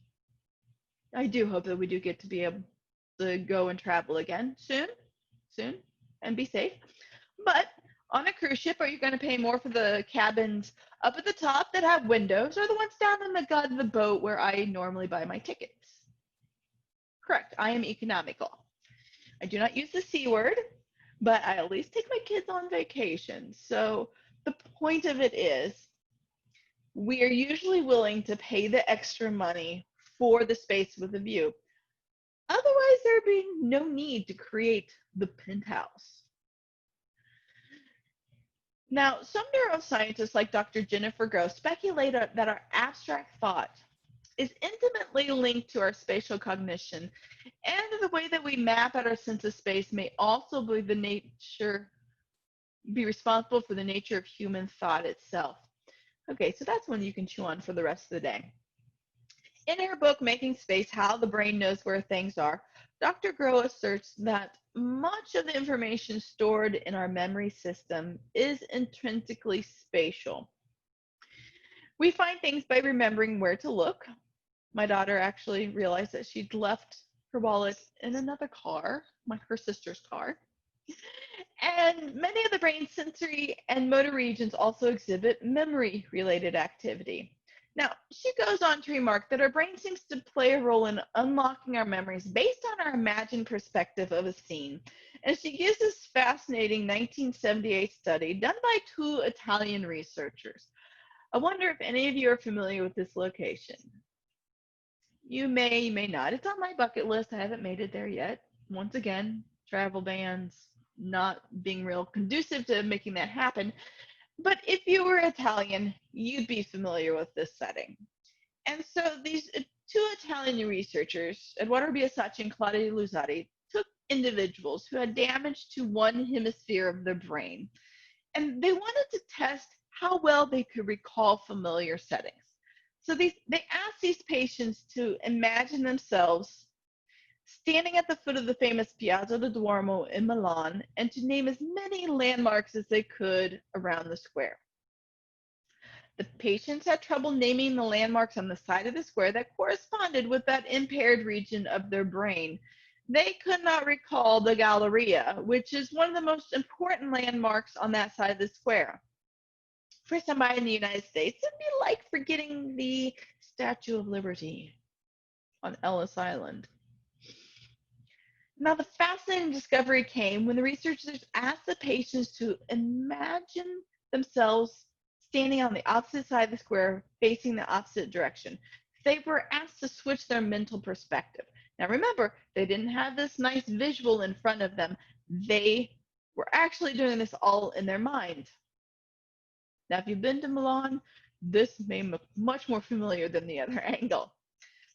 I do hope that we do get to be able to go and travel again soon, and be safe. But on a cruise ship, are you going to pay more for the cabins up at the top that have windows, or the ones down in the gut of the boat where I normally buy my tickets? Correct. I am economical. I do not use the C word, but I at least take my kids on vacation. So the point of it is, we are usually willing to pay the extra money for the space with a view. Otherwise, there'd be no need to create the penthouse. Now, some neuroscientists like Dr. Jennifer Gross speculate that our abstract thought is intimately linked to our spatial cognition, and the way that we map out our sense of space may also be responsible for the nature of human thought itself. Okay, so that's one you can chew on for the rest of the day. In her book, Making Space, How the Brain Knows Where Things Are, Dr. Groh asserts that much of the information stored in our memory system is intrinsically spatial. We find things by remembering where to look. My daughter actually realized that she'd left her wallet in another car, her sister's car. And many of the brain's sensory and motor regions also exhibit memory-related activity. Now, she goes on to remark that our brain seems to play a role in unlocking our memories based on our imagined perspective of a scene. And she gives this fascinating 1978 study done by 2 Italian researchers. I wonder if any of you are familiar with this location. You may not. It's on my bucket list. I haven't made it there yet. Once again, travel bans not being real conducive to making that happen. But if you were Italian, you'd be familiar with this setting. And so these 2 Italian researchers, Eduardo Biasacci and Claudia Luzzati, took individuals who had damage to one hemisphere of their brain. And they wanted to test how well they could recall familiar settings. So they asked these patients to imagine themselves standing at the foot of the famous Piazza del Duomo in Milan, and to name as many landmarks as they could around the square. The patients had trouble naming the landmarks on the side of the square that corresponded with that impaired region of their brain. They could not recall the Galleria, which is one of the most important landmarks on that side of the square. For somebody in the United States, it'd be like forgetting the Statue of Liberty on Ellis Island. Now, the fascinating discovery came when the researchers asked the patients to imagine themselves standing on the opposite side of the square, facing the opposite direction. They were asked to switch their mental perspective. Now, remember, they didn't have this nice visual in front of them. They were actually doing this all in their mind. Now, if you've been to Milan, this may look much more familiar than the other angle.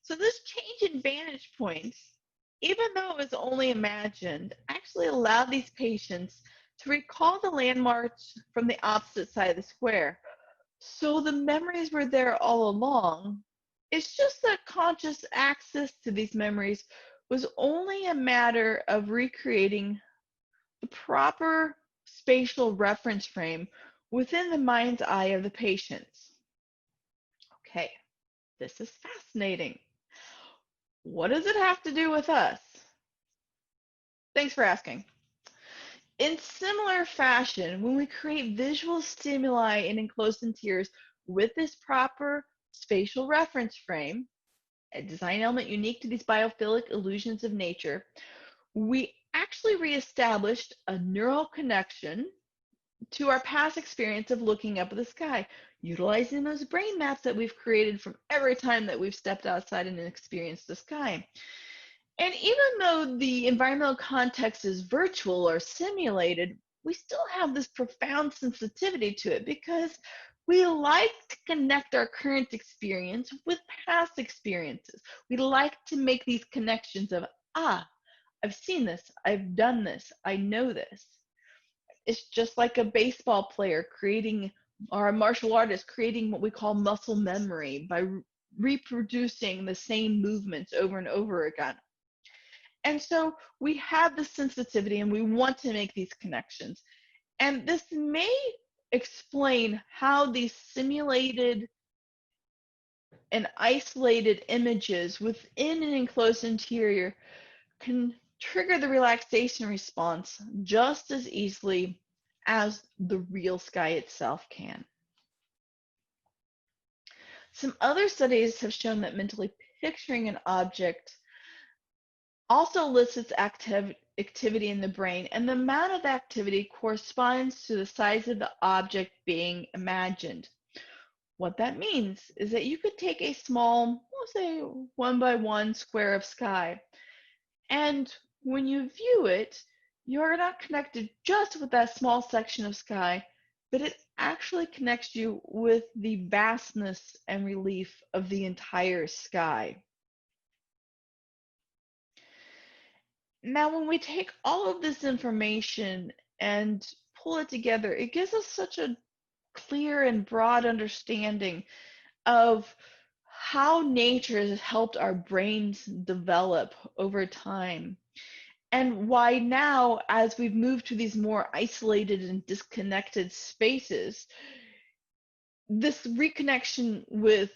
So this change in vantage points, even though it was only imagined, actually allowed these patients to recall the landmarks from the opposite side of the square. So the memories were there all along. It's just that conscious access to these memories was only a matter of recreating the proper spatial reference frame within the mind's eye of the patients. Okay, this is fascinating. What does it have to do with us? Thanks for asking. In similar fashion, when we create visual stimuli in enclosed interiors with this proper spatial reference frame, a design element unique to these biophilic illusions of nature, we actually reestablished a neural connection to our past experience of looking up at the sky, utilizing those brain maps that we've created from every time that we've stepped outside and experienced the sky. And even though the environmental context is virtual or simulated, we still have this profound sensitivity to it because we like to connect our current experience with past experiences. We like to make these connections of, I've seen this, I've done this, I know this. It's just like a baseball player creating, or a martial artist creating what we call muscle memory by reproducing the same movements over and over again. And so we have this sensitivity and we want to make these connections. And this may explain how these simulated and isolated images within an enclosed interior can trigger the relaxation response just as easily as the real sky itself can. Some other studies have shown that mentally picturing an object also elicits activity in the brain, and the amount of activity corresponds to the size of the object being imagined. What that means is that you could take a small, we'll say 1 by 1 square of sky, and when you view it, you're not connected just with that small section of sky, but it actually connects you with the vastness and relief of the entire sky. Now, when we take all of this information and pull it together, it gives us such a clear and broad understanding of how nature has helped our brains develop over time, and why now, as we've moved to these more isolated and disconnected spaces, this reconnection with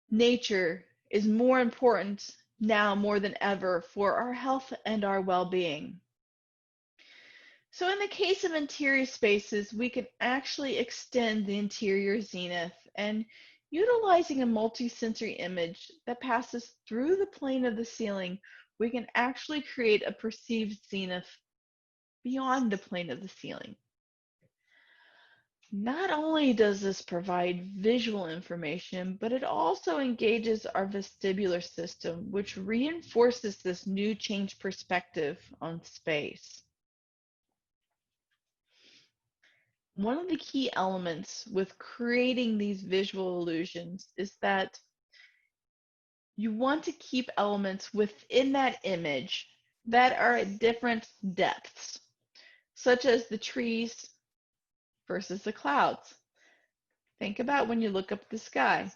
nature is more important now more than ever for our health and our well-being. So in the case of interior spaces, we can actually extend the interior zenith, and utilizing a multisensory image that passes through the plane of the ceiling, we can actually create a perceived zenith beyond the plane of the ceiling. Not only does this provide visual information, but it also engages our vestibular system, which reinforces this new change perspective on space. One of the key elements with creating these visual illusions is that you want to keep elements within that image that are at different depths, such as the trees versus the clouds. Think about when you look up at the sky.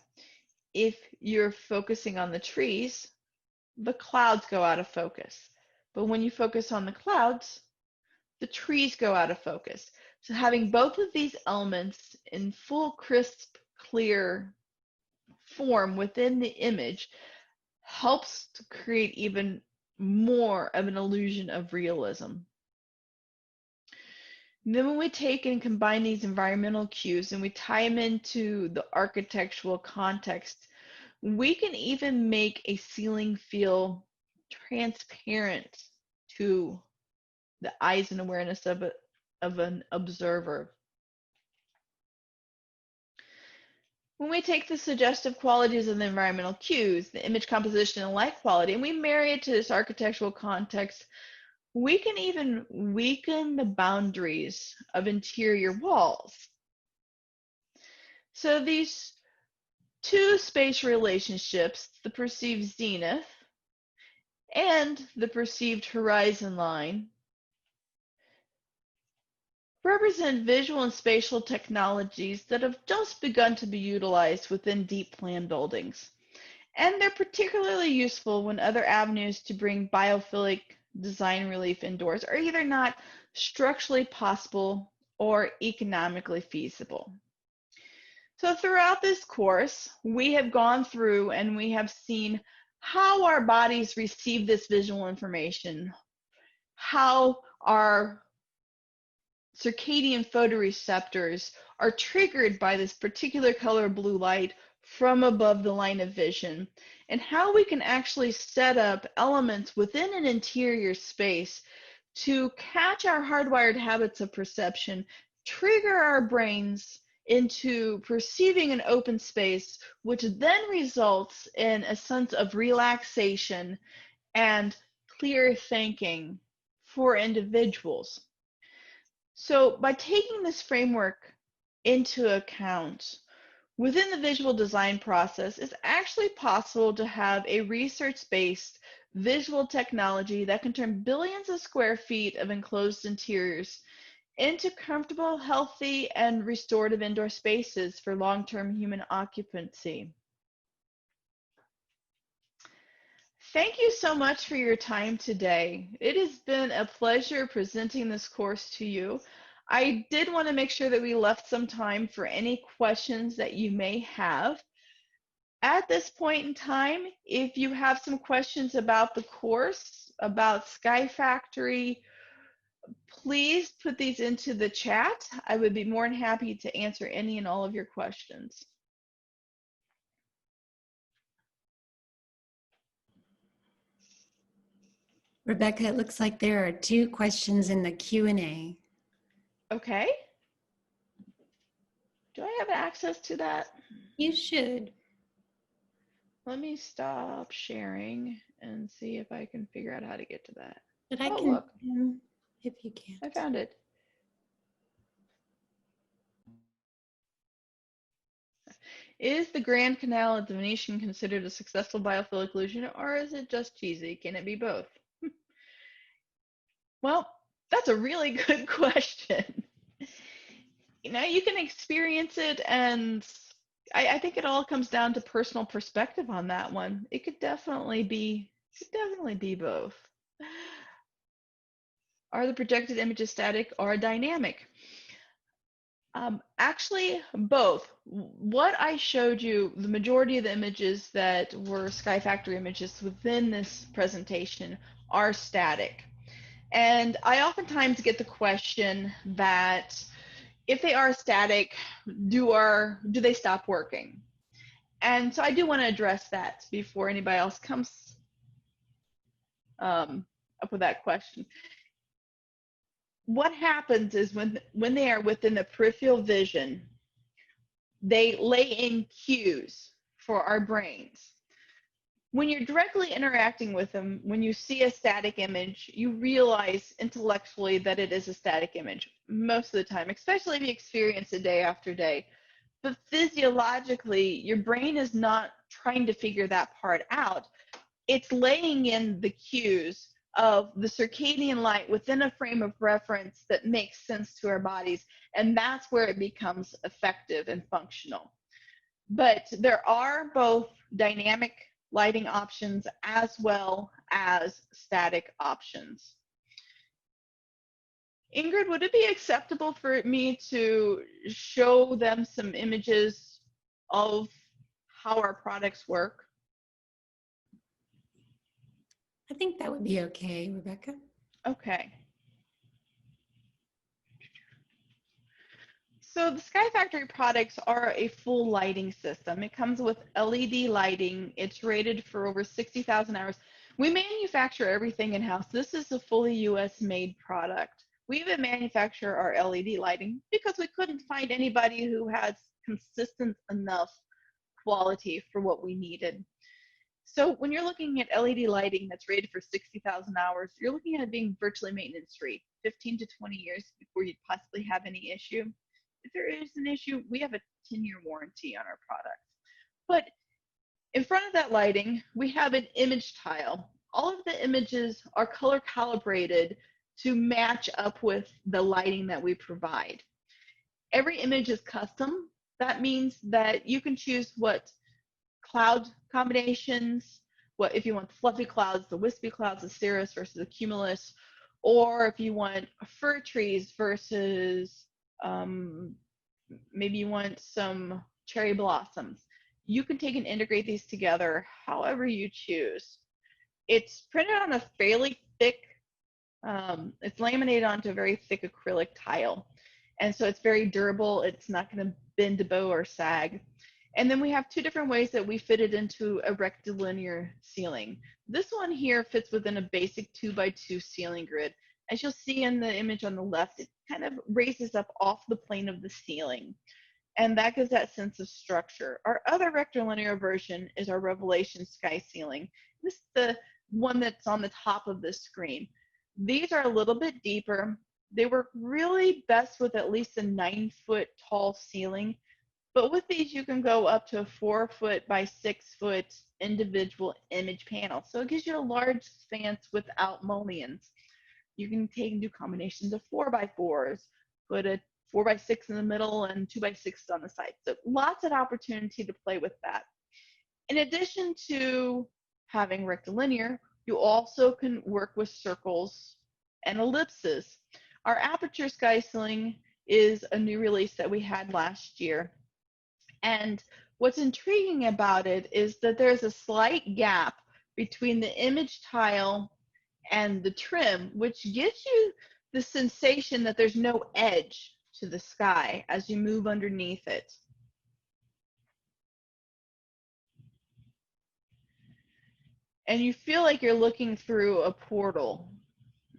If you're focusing on the trees, the clouds go out of focus. But when you focus on the clouds, the trees go out of focus. So having both of these elements in full, crisp, clear form within the image helps to create even more of an illusion of realism. And then when we take and combine these environmental cues and we tie them into the architectural context, we can even make a ceiling feel transparent to the eyes and awareness of an observer. When we take the suggestive qualities of the environmental cues, the image composition and light quality, and we marry it to this architectural context, we can even weaken the boundaries of interior walls. So these two spatial relationships, the perceived zenith and the perceived horizon line, represent visual and spatial technologies that have just begun to be utilized within deep plan buildings. And they're particularly useful when other avenues to bring biophilic design relief indoors are either not structurally possible or economically feasible. So throughout this course, we have gone through and we have seen how our bodies receive this visual information, how our circadian photoreceptors are triggered by this particular color blue light from above the line of vision, and how we can actually set up elements within an interior space to catch our hardwired habits of perception, trigger our brains into perceiving an open space, which then results in a sense of relaxation and clear thinking for individuals. So by taking this framework into account, within the visual design process, it's actually possible to have a research-based visual technology that can turn billions of square feet of enclosed interiors into comfortable, healthy, and restorative indoor spaces for long-term human occupancy. Thank you so much for your time today. It has been a pleasure presenting this course to you. I did want to make sure that we left some time for any questions that you may have. At this point in time, if you have some questions about the course, about Sky Factory, please put these into the chat. I would be more than happy to answer any and all of your questions. Rebecca, it looks like there are 2 questions in the Q&A. Okay. Do I have access to that? You should. Let me stop sharing and see if I can figure out how to get to that. But I Oh, can, look. if you can. I found it. Is the Grand Canal at the Venetian considered a successful biophilic illusion, or is it just cheesy? Can it be both? Well, that's a really good question. You know, you can experience it, and I think it all comes down to personal perspective on that one. It could definitely be both. Are the projected images static or dynamic? Actually, both. What I showed you, the majority of the images that were Sky Factory images within this presentation are static. And I oftentimes get the question that if they are static, do they stop working? And so I do want to address that before anybody else comes up with that question. What happens is when they are within the peripheral vision, they lay in cues for our brains. When you're directly interacting with them, when you see a static image, you realize intellectually that it is a static image most of the time, especially if you experience it day after day. But physiologically, your brain is not trying to figure that part out. It's laying in the cues of the circadian light within a frame of reference that makes sense to our bodies, and that's where it becomes effective and functional. But there are both dynamic lighting options as well as static options. Ingrid, would it be acceptable for me to show them some images of how our products work? I think that would be okay, Rebecca. Okay. So the Sky Factory products are a full lighting system. It comes with LED lighting. It's rated for over 60,000 hours. We manufacture everything in-house. This is a fully US made product. We even manufacture our LED lighting because we couldn't find anybody who has consistent enough quality for what we needed. So when you're looking at LED lighting that's rated for 60,000 hours, you're looking at it being virtually maintenance free, 15 to 20 years before you'd possibly have any issue. if there is an issue, we have a 10-year warranty on our products. But in front of that lighting, we have an image tile. All of the images are color calibrated to match up with the lighting that we provide. Every image is custom. That means that you can choose what cloud combinations, what if you want the fluffy clouds, the wispy clouds, the cirrus versus the cumulus, or if you want fir trees versus maybe you want some cherry blossoms. You can take and integrate these together however you choose. It's printed on a fairly thick, it's laminated onto a very thick acrylic tile. And so it's very durable. It's not going to bend, bow, or sag. And then we have two different ways that we fit it into a rectilinear ceiling. This one here fits within a basic 2x2 ceiling grid. As you'll see in the image on the left, it kind of raises up off the plane of the ceiling. And that gives that sense of structure. Our other rectilinear version is our Revelation Sky Ceiling. This is the one that's on the top of the screen. These are a little bit deeper. They work really best with at least a 9-foot tall ceiling. But with these, you can go up to a 4-foot by 6-foot individual image panel. So it gives you a large expanse without mullions. You can take and do combinations of 4x4s, put a 4x6 in the middle and 2x6 on the side. So lots of opportunity to play with that. In addition to having rectilinear, you also can work with circles and ellipses. Our Aperture Sky Ceiling is a new release that we had last year. And what's intriguing about it is that there's a slight gap between the image tile and the trim, which gives you the sensation that there's no edge to the sky as you move underneath it. And you feel like you're looking through a portal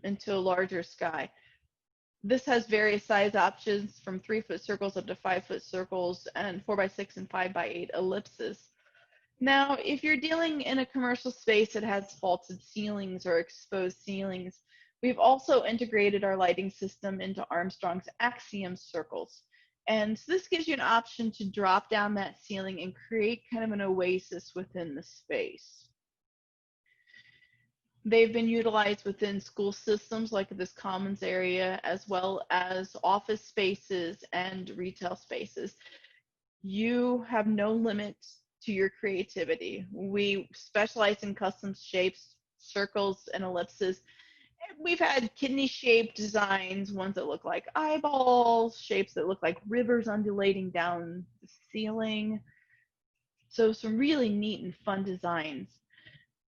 into a larger sky. This has various size options from 3-foot circles up to 5-foot circles and 4x6 and 5x8 ellipses. Now, if you're dealing in a commercial space that has vaulted ceilings or exposed ceilings, we've also integrated our lighting system into Armstrong's Axiom circles. And so this gives you an option to drop down that ceiling and create kind of an oasis within the space. They've been utilized within school systems like this commons area, as well as office spaces and retail spaces. You have no limits to your creativity. We specialize in custom shapes, circles, and ellipses. We've had kidney-shaped designs, ones that look like eyeballs, shapes that look like rivers undulating down the ceiling. So some really neat and fun designs.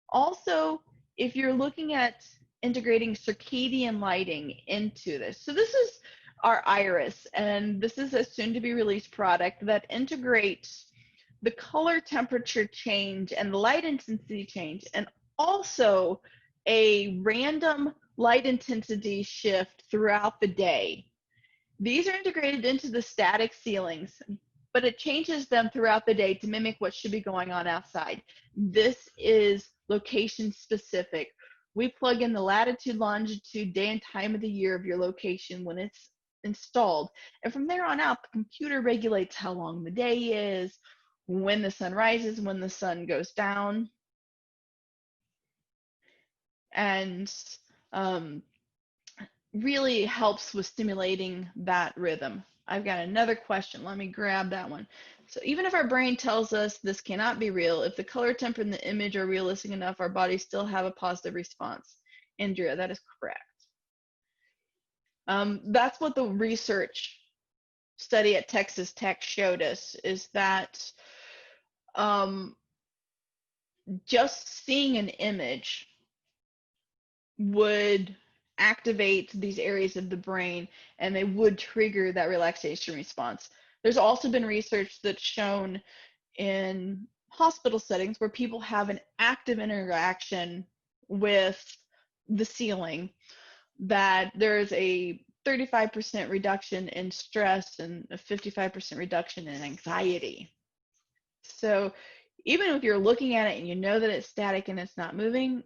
Also, if you're looking at integrating circadian lighting into this, so this is our Iris, and this is a soon-to-be released product that integrates the color temperature change and the light intensity change, and also a random light intensity shift throughout the day. These are integrated into the static ceilings, but it changes them throughout the day to mimic what should be going on outside. This is location specific. We plug in the latitude, longitude, day and time of the year of your location when it's installed. And from there on out, the computer regulates how long the day is, when the sun rises, when the sun goes down. And really helps with stimulating that rhythm. I've got another question. Let me grab that one. So even if our brain tells us this cannot be real, if the color temper and the image are realistic enough, our bodies still have a positive response. Andrea, that is correct. That's what the research study at Texas Tech showed us, is that just seeing an image would activate these areas of the brain and they would trigger that relaxation response. There's also been research that's shown in hospital settings where people have an active interaction with the ceiling that there's a 35% reduction in stress and a 55% reduction in anxiety. So even if you're looking at it and you know that it's static and it's not moving,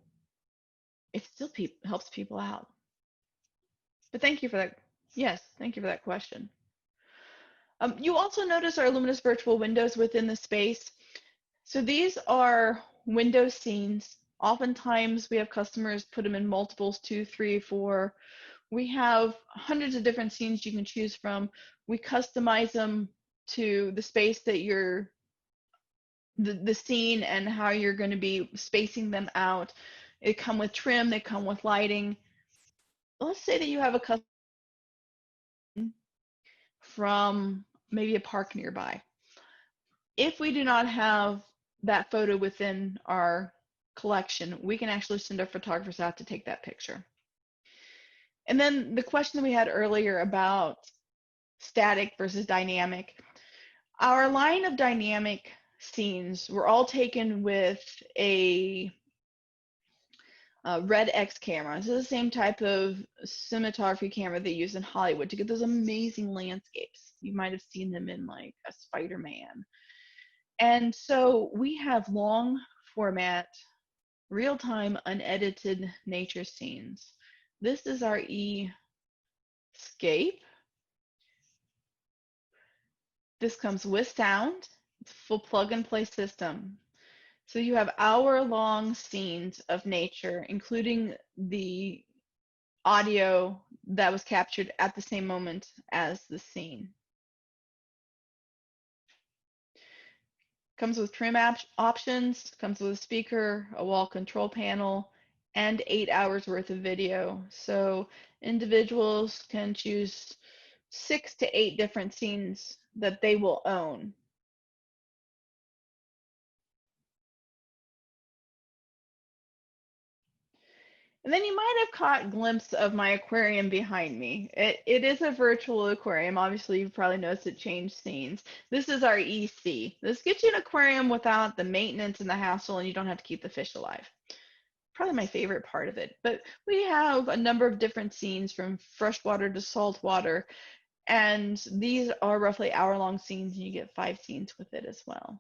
it still helps people out. But thank you for that. Yes, thank you for that question. You also notice our luminous virtual windows within the space. So these are window scenes. Oftentimes we have customers put them in multiples, 2, 3, 4. We have hundreds of different scenes you can choose from. We customize them to the space that you're, the scene and how you're going to be spacing them out. They come with trim, they come with lighting. Let's say that you have a custom from maybe a park nearby. If we do not have that photo within our collection, we can actually send our photographers out to take that picture. And then the question that we had earlier about static versus dynamic. Our line of dynamic scenes were all taken with a Red X camera. This is the same type of cinematography camera they use in Hollywood to get those amazing landscapes. You might have seen them in like a Spider-Man. And so we have long format, real-time, unedited nature scenes. This is our E-scape. This comes with sound. It's a full plug-and-play system. So you have hour-long scenes of nature, including the audio that was captured at the same moment as the scene. Comes with trim options, comes with a speaker, a wall control panel, and 8 hours worth of video. So individuals can choose 6 to 8 different scenes that they will own. And then you might have caught a glimpse of my aquarium behind me. It is a virtual aquarium. Obviously, you've probably noticed it changed scenes. This is our EC. This gets you an aquarium without the maintenance and the hassle, and you don't have to keep the fish alive. Probably my favorite part of it. But we have a number of different scenes from freshwater to saltwater, and these are roughly hour-long scenes, and you get 5 scenes with it as well.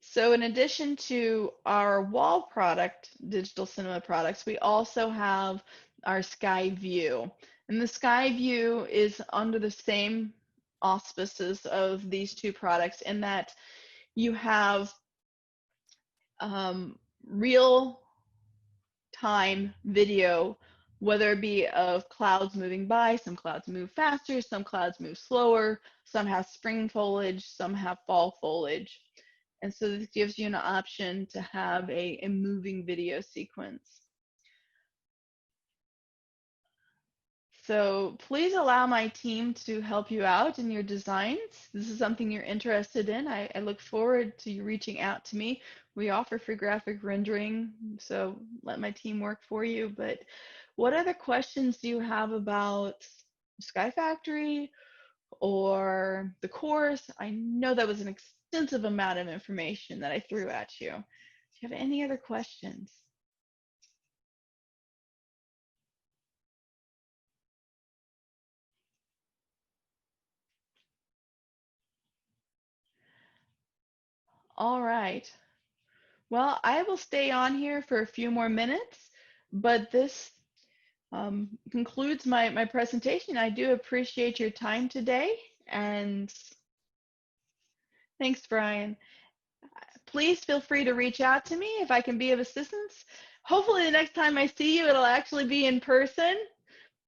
So in addition to our wall product, digital cinema products, we also have our Sky View. And the Sky View is under the same auspices of these two products in that you have real time video, whether it be of clouds moving by. Some clouds move faster, some clouds move slower, some have spring foliage, some have fall foliage. And so this gives you an option to have a moving video sequence. So please allow my team to help you out in your designs. This is something you're interested in. I look forward to you reaching out to me. We offer free graphic rendering, so let my team work for you. But what other questions do you have about Sky Factory or the course? I know that was an extensive amount of information that I threw at you. Do you have any other questions? All right. Well, I will stay on here for a few more minutes, but this concludes my presentation. I do appreciate your time today, and thanks, Brian. Please feel free to reach out to me if I can be of assistance. Hopefully the next time I see you, it'll actually be in person.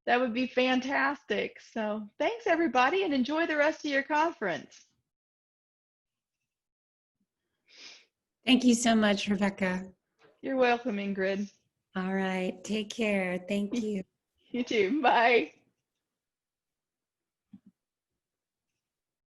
That would be fantastic. So thanks, everybody, and enjoy the rest of your conference. Thank you so much, Rebecca. You're welcome, Ingrid. All right. Take care. Thank you. You too. Bye.